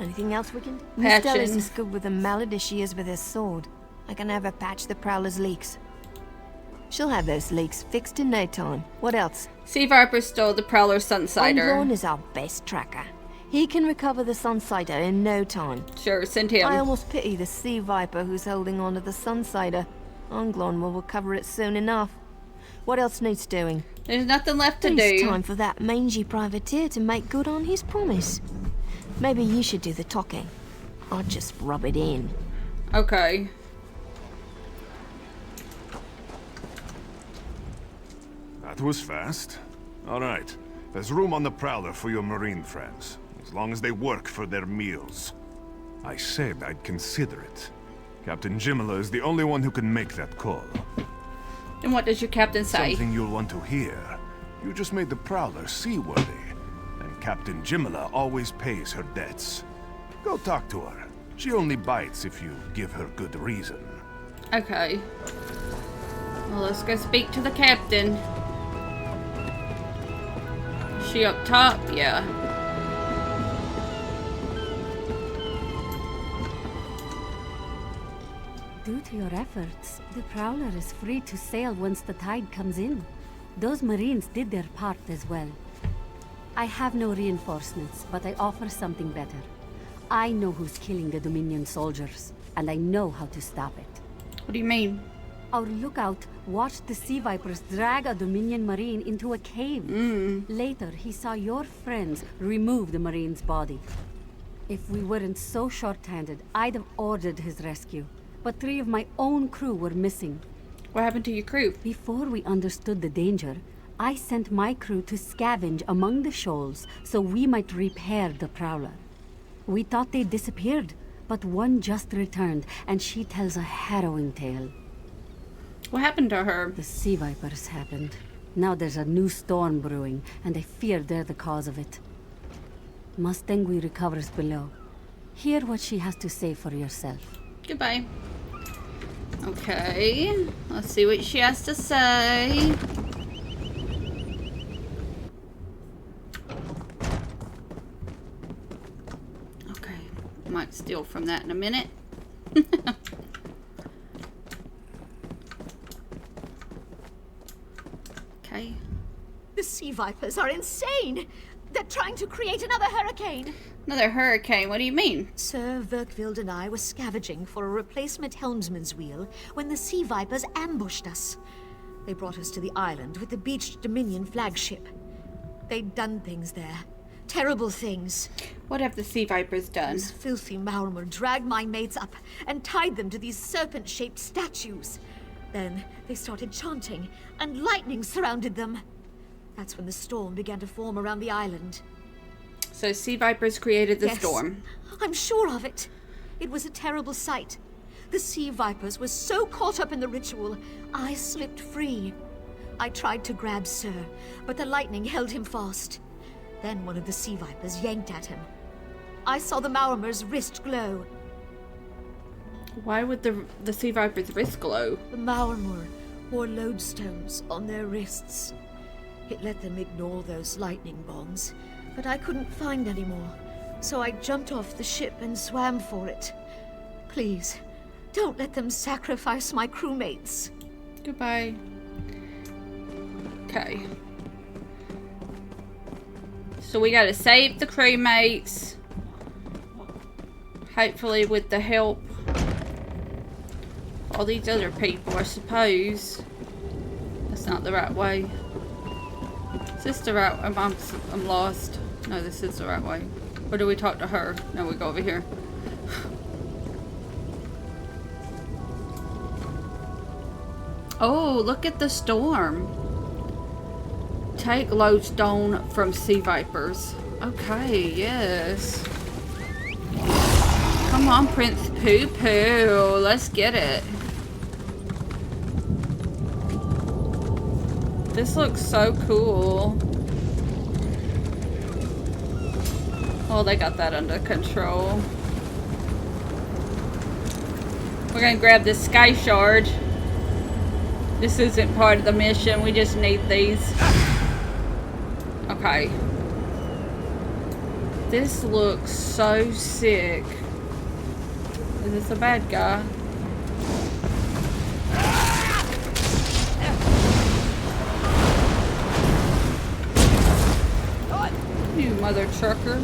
Anything else we can do? Miss Dell is as good with a mallet as she is with a sword. I can have her patch the Prowler's leaks. She'll have those leaks fixed in no time. What else? Sea Viper stole the Prowler's Sunsighter. Onglon is our best tracker. He can recover the Sunsighter in no time. Sure, send him. I almost pity the Sea Viper who's holding on to the Sunsighter. Onglon will recover it soon enough. What else needs doing? There's nothing left to do. It's time for that mangy privateer to make good on his promise. Maybe you should do the talking. I'll just rub it in. Okay. That was fast. All right. There's room on the Prowler for your Marine friends, as long as they work for their meals. I said I'd consider it. Captain Jimala is the only one who can make that call. And what does your captain say? Something you'll want to hear. You just made the Prowler seaworthy, and Captain Jimala always pays her debts. Go talk to her. She only bites if you give her good reason. Okay. Well, let's go speak to the captain. Is she up top? Yeah. Due to your efforts, the Prowler is free to sail once the tide comes in. Those Marines did their part as well. I have no reinforcements, but I offer something better. I know who's killing the Dominion soldiers, and I know how to stop it. What do you mean? Our lookout watched the Sea Vipers drag a Dominion Marine into a cave. Later, he saw your friends remove the Marine's body. If we weren't so short-handed, I'd have ordered his rescue. But 3 of my own crew were missing. What happened to your crew? Before we understood the danger, I sent my crew to scavenge among the shoals so we might repair the Prowler. We thought they disappeared, but one just returned, and she tells a harrowing tale. What happened to her? The Sea Vipers happened. Now there's a new storm brewing, and I fear they're the cause of it. Mustangui recovers below. Hear what she has to say for yourself. Goodbye. Okay. Let's see what she has to say. Okay. Might steal from that in a minute. Okay. The Sea Vipers are insane! They're trying to create another hurricane! Another hurricane? What do you mean? Sir Verkvild and I were scavenging for a replacement helmsman's wheel when the Sea Vipers ambushed us. They brought us to the island with the beached Dominion flagship. They'd done things there. Terrible things. What have the Sea Vipers done? Those filthy Maormer dragged my mates up and tied them to these serpent-shaped statues. Then they started chanting, and lightning surrounded them. That's when the storm began to form around the island. So Sea Vipers created the Yes, storm. I'm sure of it. It was a terrible sight. The Sea Vipers were so caught up in the ritual, I slipped free. I tried to grab Sir, but the lightning held him fast. Then one of the Sea Vipers yanked at him. I saw the Maormer's wrist glow. Why would the Sea Viper's wrist glow? The Maormer wore lodestones on their wrists. It let them ignore those lightning bombs, but I couldn't find any more. So I jumped off the ship and swam for it. Please, don't let them sacrifice my crewmates. Goodbye. Okay. So we gotta save the crewmates. Hopefully with the help of all these other people, I suppose. That's not the right way. Is this the right way? I'm lost. No, this is the right way. Or do we talk to her? No, we go over here. Oh, look at the storm. Take lodestone from Sea Vipers. Okay, yes. Come on, Prince Poo Poo. Let's get it. This looks so cool. Oh, they got that under control. We're gonna grab this Sky Shard. This isn't part of the mission. We just need these. Okay. This looks so sick. Is this a bad guy? You mother trucker.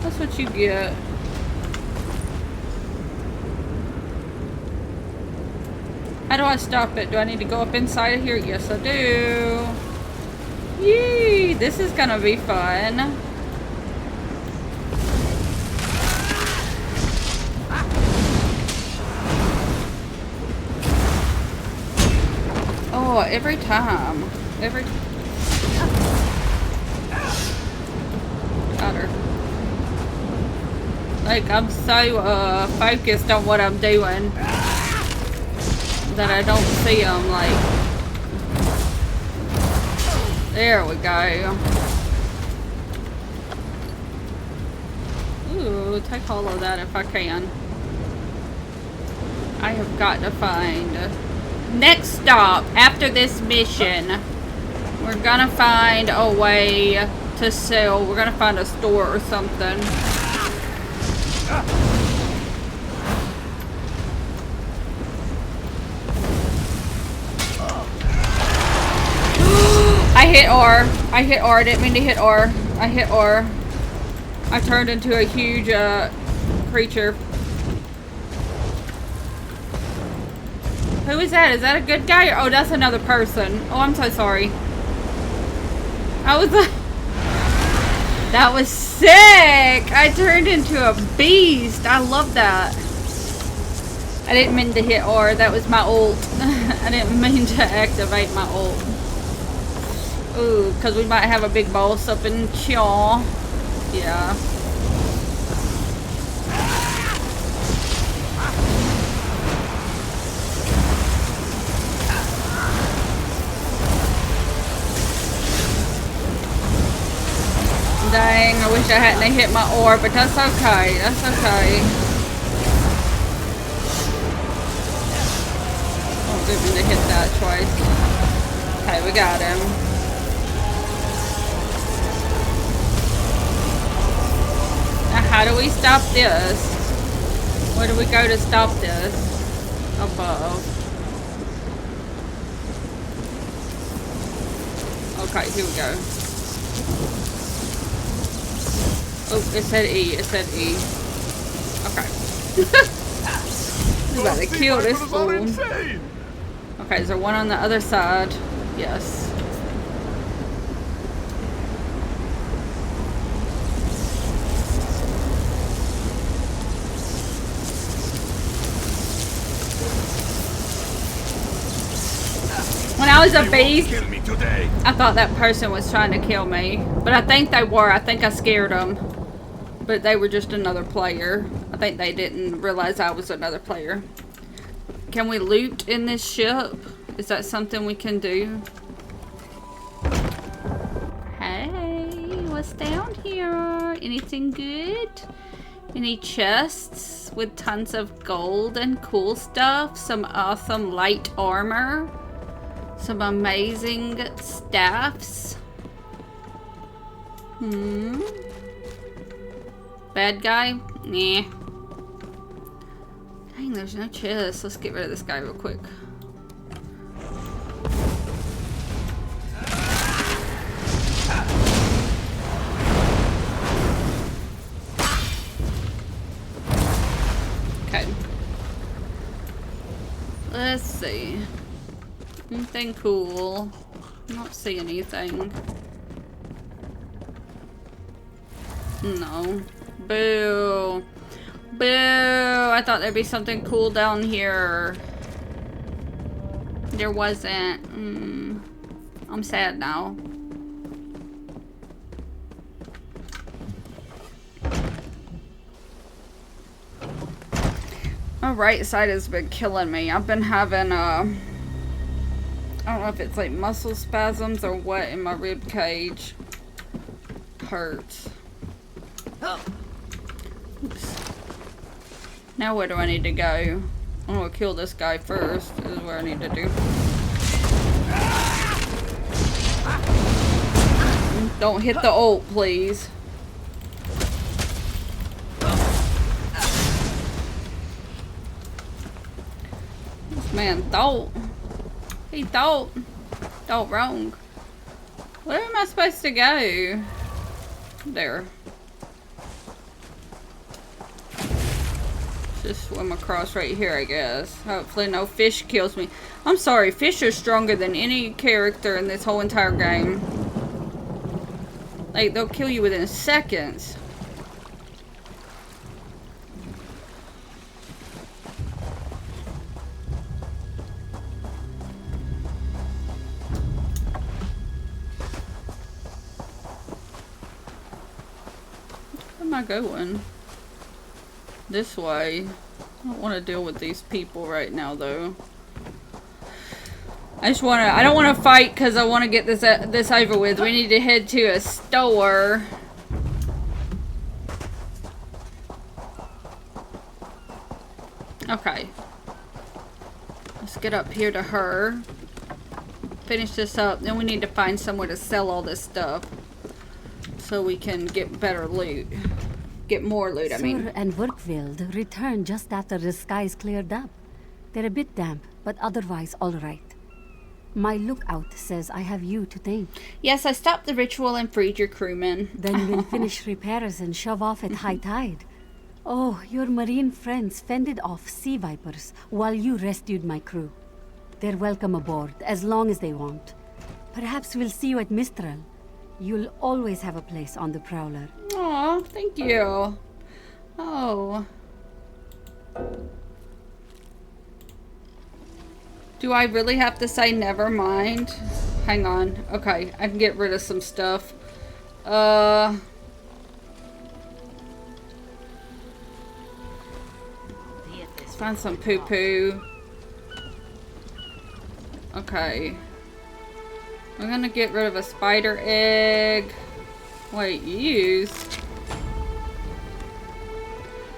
That's what you get. How do I stop it? Do I need to go up inside of here? Yes, I do. Yee! This is gonna be fun. Oh, every time. Got her. Like, I'm so focused on what I'm doing that I don't see them. Like, there we go. Ooh, take all of that if I can. I have got to find. Next stop after this mission, we're gonna find a way to sell. We're gonna find a store or something. I hit R. I hit R. I didn't mean to hit R. I hit R. I turned into a huge creature. Who is that? Is that a good guy? Oh, that's another person. Oh, I'm so sorry. I was that was sick. I turned into a beast. I love that. I didn't mean to hit R. That was my ult. I didn't mean to activate my ult. Ooh, because we might have a big boss up in Chaw. Yeah. Dang, I wish I hadn't hit my orb, but that's okay. That's okay. Oh, didn't mean to hit that twice. Okay, we got him. Now, how do we stop this? Where do we go to stop this? Above. Okay, here we go. Oh, it said E. It said E. Okay. We about to kill this fool. Okay, is there one on the other side? Yes. When I was a beast, I thought that person was trying to kill me. But I think they were. I think I scared them. But they were just another player. I think they didn't realize I was another player. Can we loot in this ship? Is that something we can do? Hey, what's down here? Anything good? Any chests with tons of gold and cool stuff? Some awesome light armor? Some amazing staffs? Bad guy? Nah. Dang, there's no chest. Let's get rid of this guy real quick. Okay. Let's see. Anything cool? I don't see anything. No. Boo. Boo. I thought there'd be something cool down here. There wasn't. I'm sad now. My right side has been killing me. I've been having I don't know if it's like muscle spasms or what in my rib cage. Hurts. Oops. Now where do I need to go? I'm gonna kill this guy first. This is what I need to do. Don't hit the ult, please. This man thought. He thought wrong. Where am I supposed to go? There. Just swim across right here, I guess. Hopefully no fish kills me. I'm sorry, fish are stronger than any character in this whole entire game. Like, they'll kill you within seconds. I going? This way. I don't want to deal with these people right now, though. I don't want to fight because I want to get this over with. We need to head to a store. Okay. Let's get up here to her. Finish this up. Then we need to find somewhere to sell all this stuff. So we can get better loot. Get more loot, I mean. Sur and Werkveld returned just after the skies cleared up. They're a bit damp, but otherwise all right. My lookout says I have you to thank. Yes, I stopped the ritual and freed your crewmen. Then we'll finish repairs and shove off at high tide. Oh, your marine friends fended off sea vipers while you rescued my crew. They're welcome aboard, as long as they want. Perhaps we'll see you at Mistral. You'll always have a place on the Prowler. Aw, thank you. Oh. Do I really have to say never mind? Hang on. Okay, I can get rid of some stuff. Let's find some poo-poo. Okay. I'm gonna get rid of a spider egg. Wait, use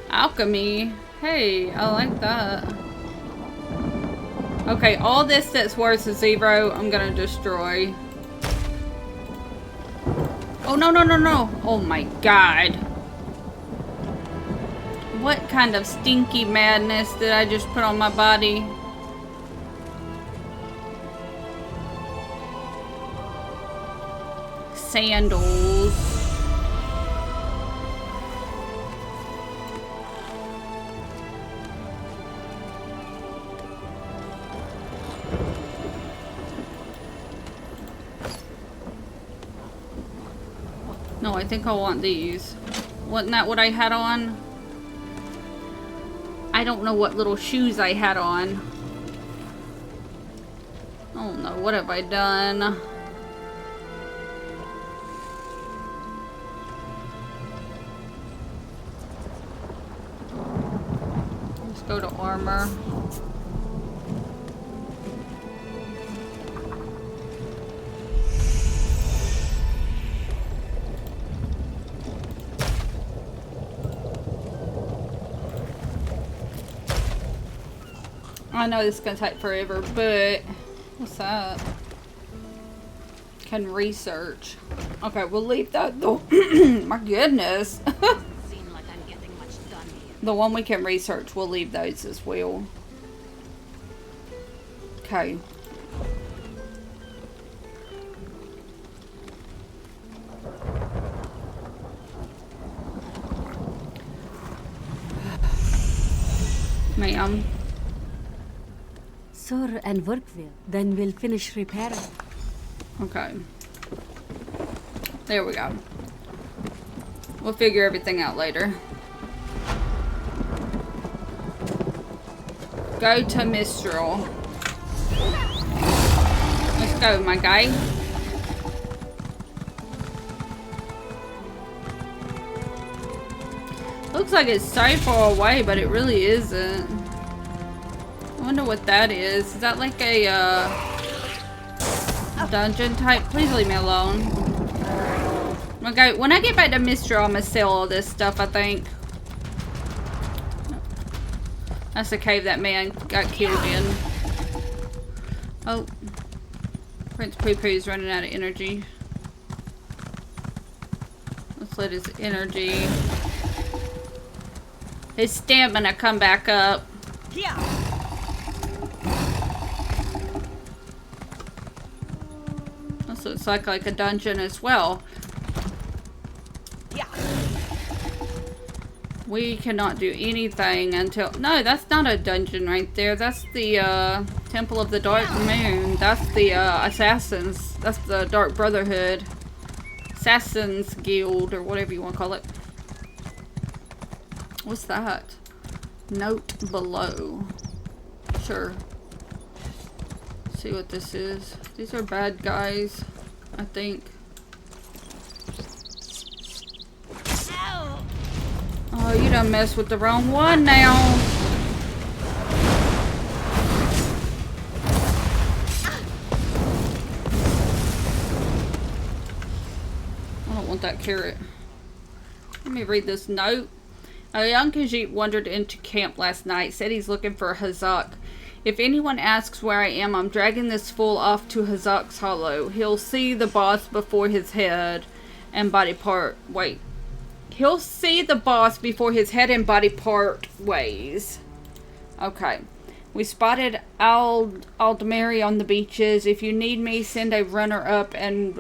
alchemy. Hey, I like that. Okay, all this that's worth 0, I'm gonna destroy. Oh, no, no, no, no. Oh my god. What kind of stinky madness did I just put on my body? Sandals. No, I think I want these. Wasn't that what I had on? I don't know what little shoes I had on. Oh no, what have I done? Let's go to armor. I know this is gonna take forever, but what's that? Can research. Okay, we'll leave that though. My goodness. The one we can research, we'll leave those as well. Okay. Ma'am. Sur and Werkville. Then we'll finish repairing. Okay. There we go. We'll figure everything out later. Go to Mistral. Let's go, my guy. Looks like it's so far away, but it really isn't. I wonder what that is. Is that like a dungeon type? Please leave me alone. Okay, when I get back to Mistral, I'm gonna sell all this stuff, I think. That's the cave that man got killed in. Oh. Prince Poo Poo's running out of energy. Let's let his energy... his stamina come back up. Yeah. This looks like a dungeon as well. Yeah. We cannot do anything until... No, that's not a dungeon right there. That's the Temple of the Dark Moon. That's the Assassins. That's the Dark Brotherhood. Assassins Guild, or whatever you want to call it. What's that? Note below. Sure. Let's see what this is. These are bad guys, I think. Ow. Oh, you done messed with the wrong one now. I don't want that carrot. Let me read this note. A young Khajiit wandered into camp last night. Said he's looking for Hazak. If anyone asks where I am, I'm dragging this fool off to Hazak's Hollow. He'll see the boss before his head and body part. Wait. He'll see the boss before his head and body part ways. Okay. We spotted Aldmeri on the beaches. If you need me, send a runner up and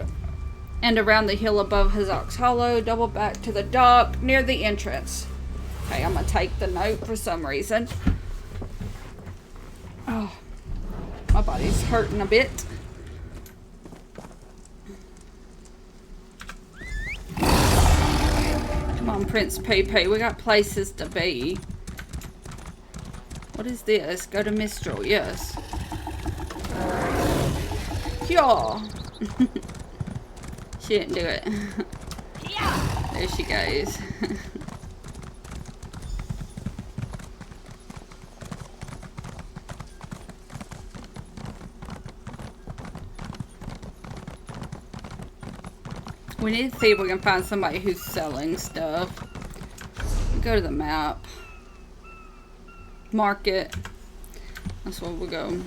around the hill above Hazak's Hollow. Double back to the dock near the entrance. Okay, I'm gonna take the note for some reason. Oh, my body's hurting a bit. Come on, Prince Pepe. We got places to be. What is this? Go to Mistral. Yes. Yeah. She didn't do it. There she goes. We need to see if we can find somebody who's selling stuff. Go to the map. Market. That's where we'll go.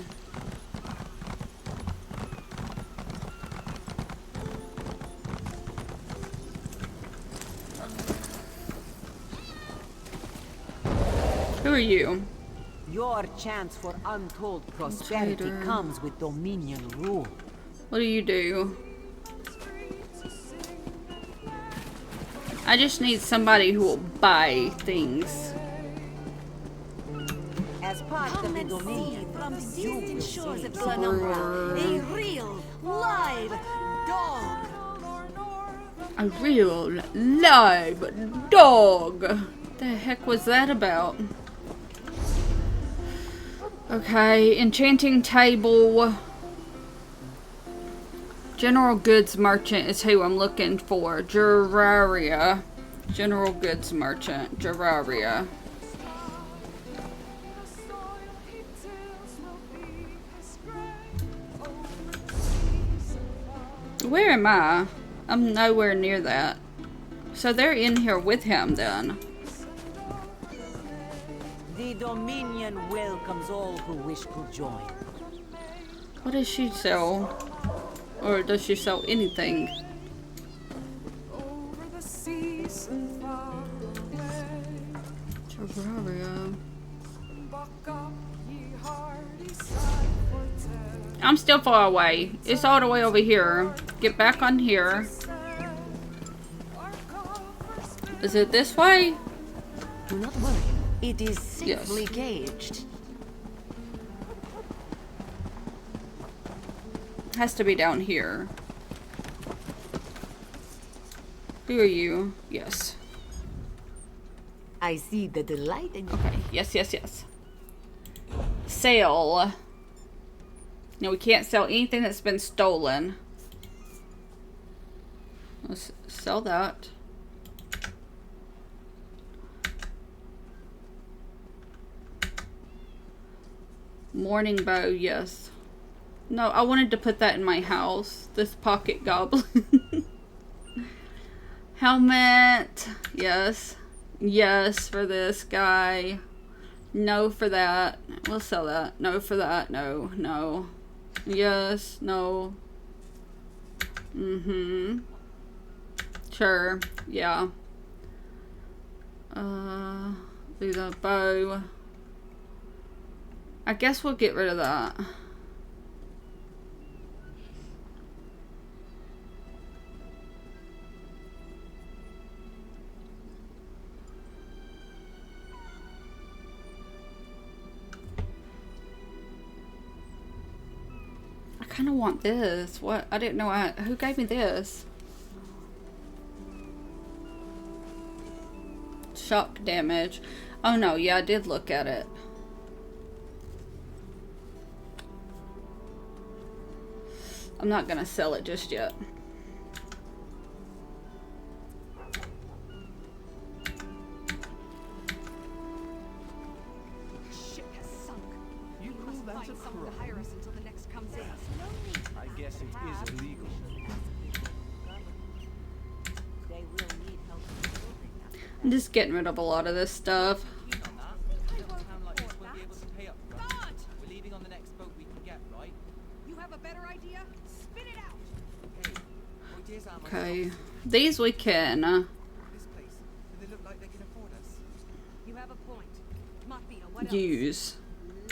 Who are you? Your chance for untold prosperity comes with Dominion rule. What do you do? I just need somebody who will buy things. As part of the Dominion, from the distant shores of Brewer. a real, live dog. A real live dog. The heck was that about? Okay, enchanting table. General goods merchant is who I'm looking for. Juraria. General goods merchant. Juraria. Where am I? I'm nowhere near that. So they're in here with him then. the Dominion welcomes all who wish to join. What does she sell? Or does she sell anything? Terraria. I'm still far away. It's all the way over here. Get back on here. Is it this way? Do not worry. It is safely caged. Has to be down here. Who are you? Yes. I see the delight in. Okay. Yes, yes, yes. Sale. No, we can't sell anything that's been stolen. Let's sell that. Morning bow, yes. No, I wanted to put that in my house. This pocket goblin. Helmet. Yes. Yes for this guy. No for that. We'll sell that. No for that. No. No. Yes. No. Mm-hmm. Sure. Yeah. Do the bow. I guess we'll get rid of that. I kind of want this. What? I didn't know. Who gave me this? Shock damage. Oh no, yeah, I did look at it. I'm not gonna sell it just yet. hire us until the next comes in. I guess it is illegal. They will need help building that. I'm just getting rid of a lot of this stuff. We're leaving on the next boat we can get, right? You have a better idea? Spit it out! Okay, these we can. This place. Do they look like they can afford us? You have a point. Mafia, what else? Use.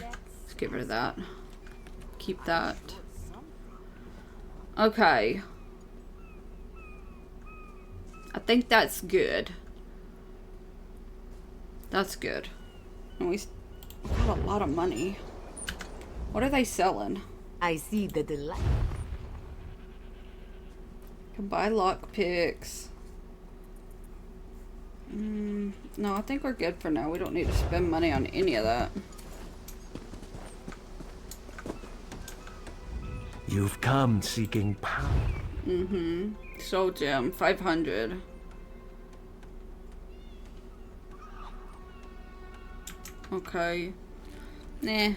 Let's get rid of that. Keep that. Okay. I think that's good. That's good. And we got a lot of money. What are they selling? I see the delight. Can buy lock picks. No, I think we're good for now. We don't need to spend money on any of that. You've come seeking power. Soul gem, 500. Okay. Nah.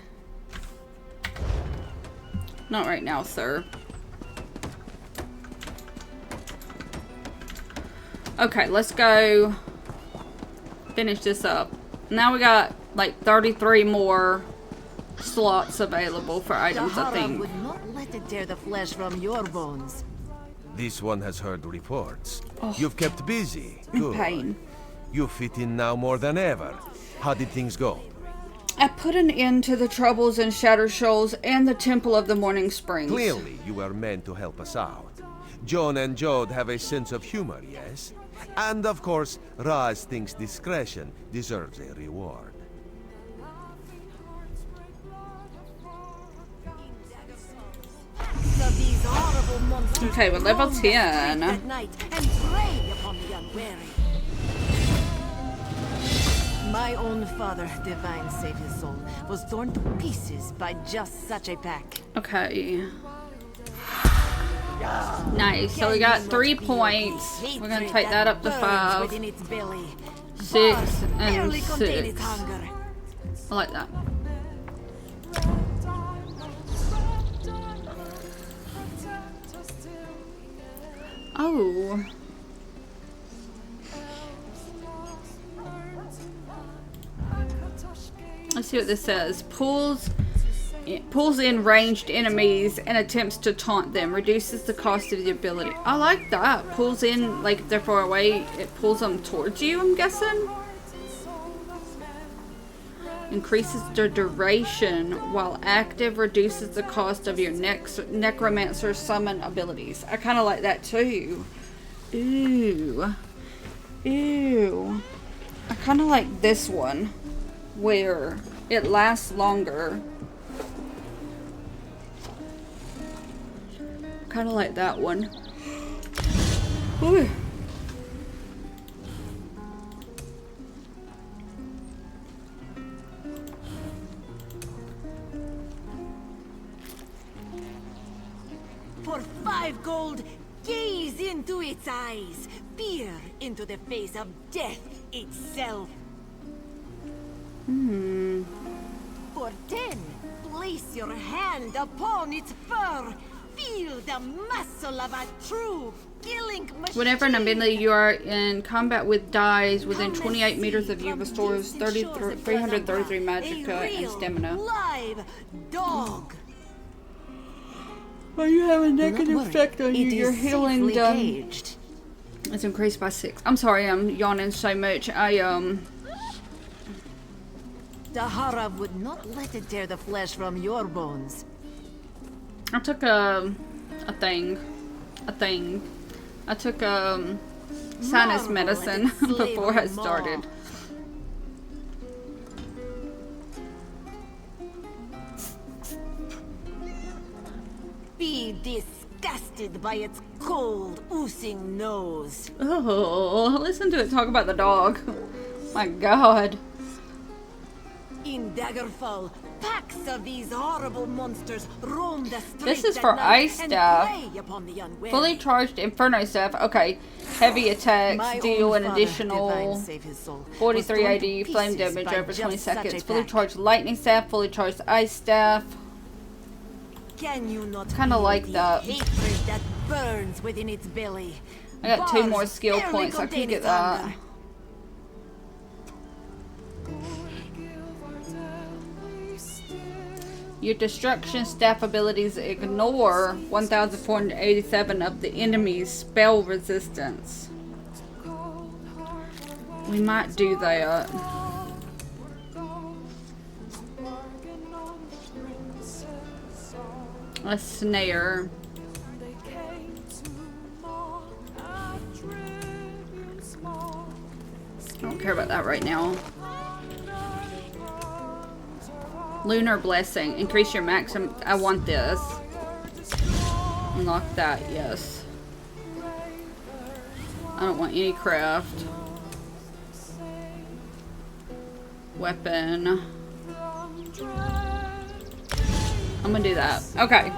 Not right now, sir. Okay, let's go finish this up. Now we got like 33 more slots available for items, I think. would not let it tear the flesh from your bones. This one has heard reports. You've kept busy. In Good. pain. You fit in now more than ever. How did things go? I put an end to the troubles in Shattered Shoals and the Temple of the Morning Springs. Clearly, you were meant to help us out. John and Jode have a sense of humor, yes? And of course, Raz thinks discretion deserves a reward. Okay, we're level 10. At night and prey upon the unwary. My own father, divine save his soul, was torn to pieces by just such a pack. Okay. Nice. So we got 3 points. We're gonna take that up to 5, 6, and 6. I like that. Oh. Let's see what this says. Pulls in ranged enemies and attempts to taunt them. Reduces the cost of the ability. I like that. Pulls in, like if they're far away, it pulls them towards you, I'm guessing. Increases the duration while active. Reduces the cost of your Necromancer summon abilities. I kind of like that too. Ooh. Ew. I kind of like this one, where it lasts longer. Kind of like that one. Ooh. For 5 gold, gaze into its eyes. Peer into the face of death itself. For 10, place your hand upon its fur. Feel the muscle of a true killing machine. Whenever an ability you are in combat with dies within 28 meters of you, restores 333 magicka and stamina. Live dog. Well, you have a negative effect on you. Your healing done. It's increased by 6. I'm sorry, I'm yawning so much. Dahara would not let it tear the flesh from your bones. I took a thing. I took sinus medicine before I started. Be disgusted by its cold, oozing nose. Oh, listen to it talk about the dog. My God. In Daggerfall, packs of these horrible monsters roam the streets. This is for ice staff. Fully charged Inferno staff. Okay. Heavy attacks deal an additional 43 AD flame damage over 20 seconds. Fully charged lightning staff. Fully charged ice staff. Can you not Kinda feel like the that. hatred that burns within its belly? I got 2 more Bars skill barely points. I contain can get its that. hunger. Your destruction staff abilities ignore 1,487 of the enemy's spell resistance. We might do that. A snare. I don't care about that right now. Lunar Blessing. Increase your maximum. I want this. Unlock that, yes. I don't want any craft. Weapon. I'm gonna do that. Okay.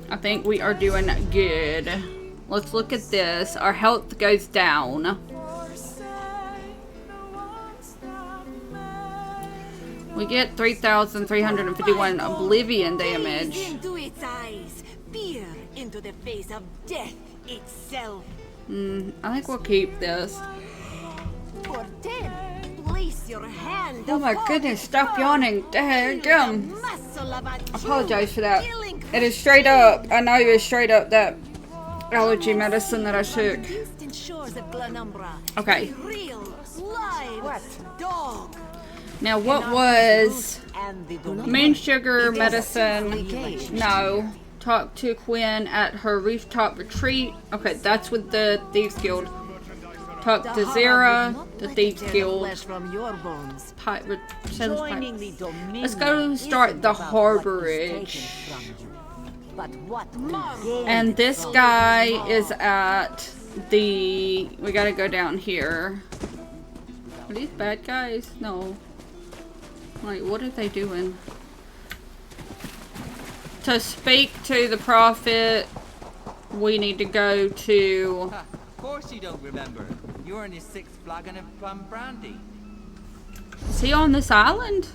I think we are doing good. Let's look at this. Our health goes down. We get 3,351 oblivion damage. Into its eyes, peer into the face of death itself. I think we'll keep this. For 10, place your hand. Oh my goodness, stop yawning. Damn. I apologize for that. It is straight up. I know it's straight up that allergy medicine that I took. Okay. Now what was moon sugar medicine? No. Talk to Quinn at her rooftop retreat. Okay, that's with the Thieves Guild. Talk to Zara, the Thieves Guild. Let's go start the harborage. And this guy is at the... We gotta go down here. Are these bad guys? No. Like, what are they doing? To speak to the prophet, we need to go to... Of course you don't remember. You're in your 6th flagon of plum brandy. Is he on this island?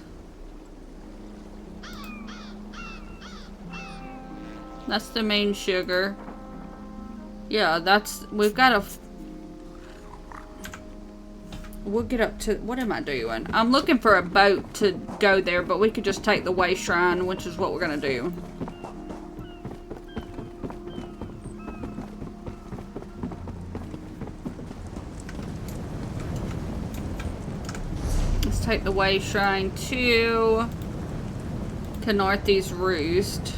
That's the main sugar. Yeah, that's... We've got to... We'll get up to... What am I doing? I'm looking for a boat to go there, but we could just take the way shrine, which is what we're going to do. Let's take the way shrine to Northeast Roost.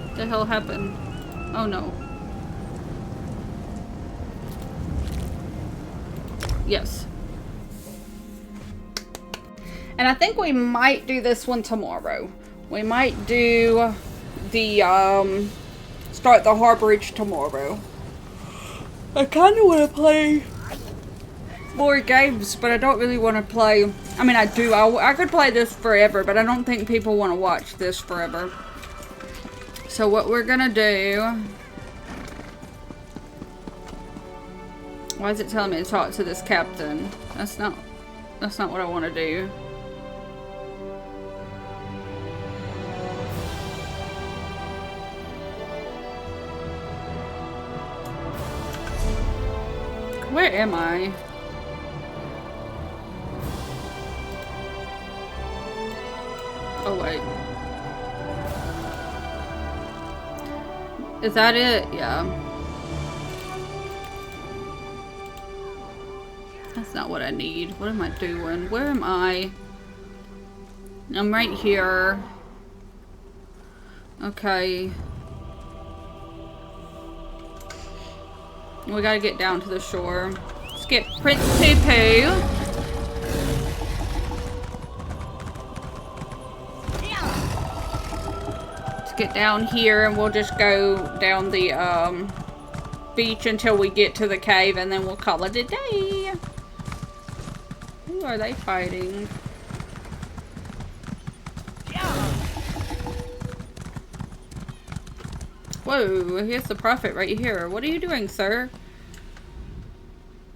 What the hell happened? Oh no. Yes. And I think we might do this one tomorrow. We might do the, start the harborage tomorrow. I kind of want to play more games, but I don't really want to play... I mean, I do. I could play this forever, but I don't think people want to watch this forever. So what we're gonna do... Why is it telling me to talk to this captain? That's not what I want to do. Where am I? Oh wait. Is that it? Yeah. That's not what I need. What am I doing? Where am I? I'm right here. Okay. We gotta get down to the shore. Let's get Prince Tupu. Let's get down here and we'll just go down the beach until we get to the cave and then we'll call it a day. Who are they fighting? Whoa, here's the prophet right here. What are you doing, sir?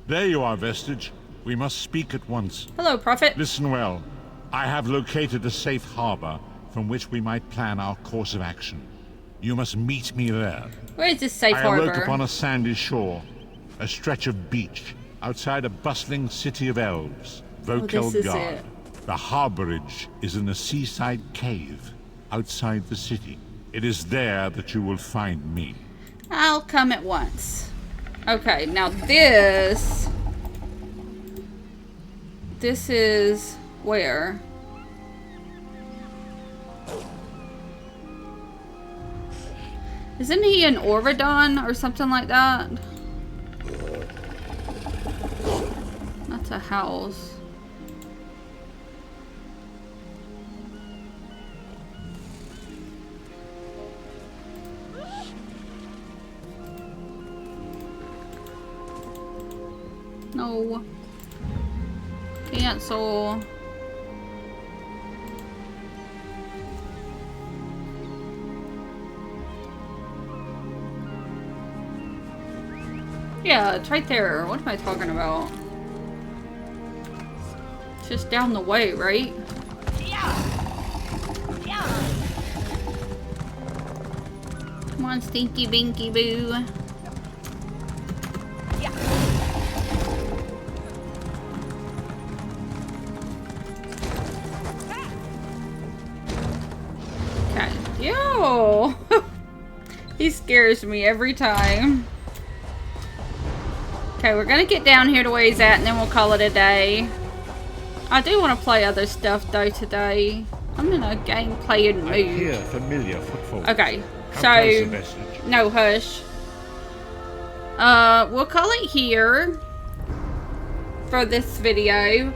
There you are, Vestige. We must speak at once. Hello, prophet. Listen well. I have located a safe harbor from which we might plan our course of action. You must meet me there. Where is this safe I harbor? awoke upon a sandy shore, a stretch of beach, outside a bustling city of elves, Vokelgard. The harborage is in a seaside cave, outside the city. It is there that you will find me. I'll come at once. Okay, now this is where? Isn't he an Orvidon or something like that? That's a house. No. Cancel. Yeah, it's right there. What am I talking about? It's just down the way, right? Come on, Stinky Binky Boo. Okay. Yo! He scares me every time. Okay, we're gonna get down here to where he's at and then we'll call it a day. I do want to play other stuff though today. I'm in a gameplay mood. I hear familiar footfalls. Okay, How so close a vestige? no hush. We'll call it here for this video.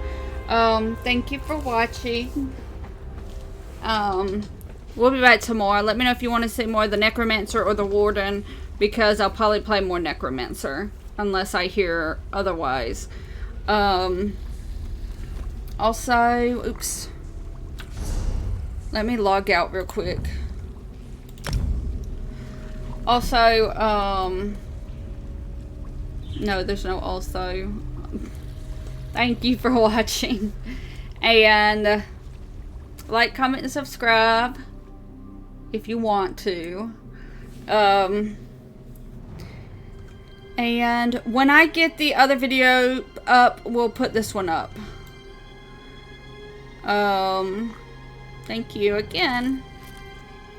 Thank you for watching. We'll be back tomorrow. Let me know if you want to see more of the Necromancer or the Warden, because I'll probably play more Necromancer unless I hear otherwise. Also, oops. Let me log out real quick. Also, no, there's no also. Thank you for watching. And like, comment, and subscribe if you want to. And when I get the other video up, we'll put this one up. Thank you again.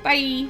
Bye.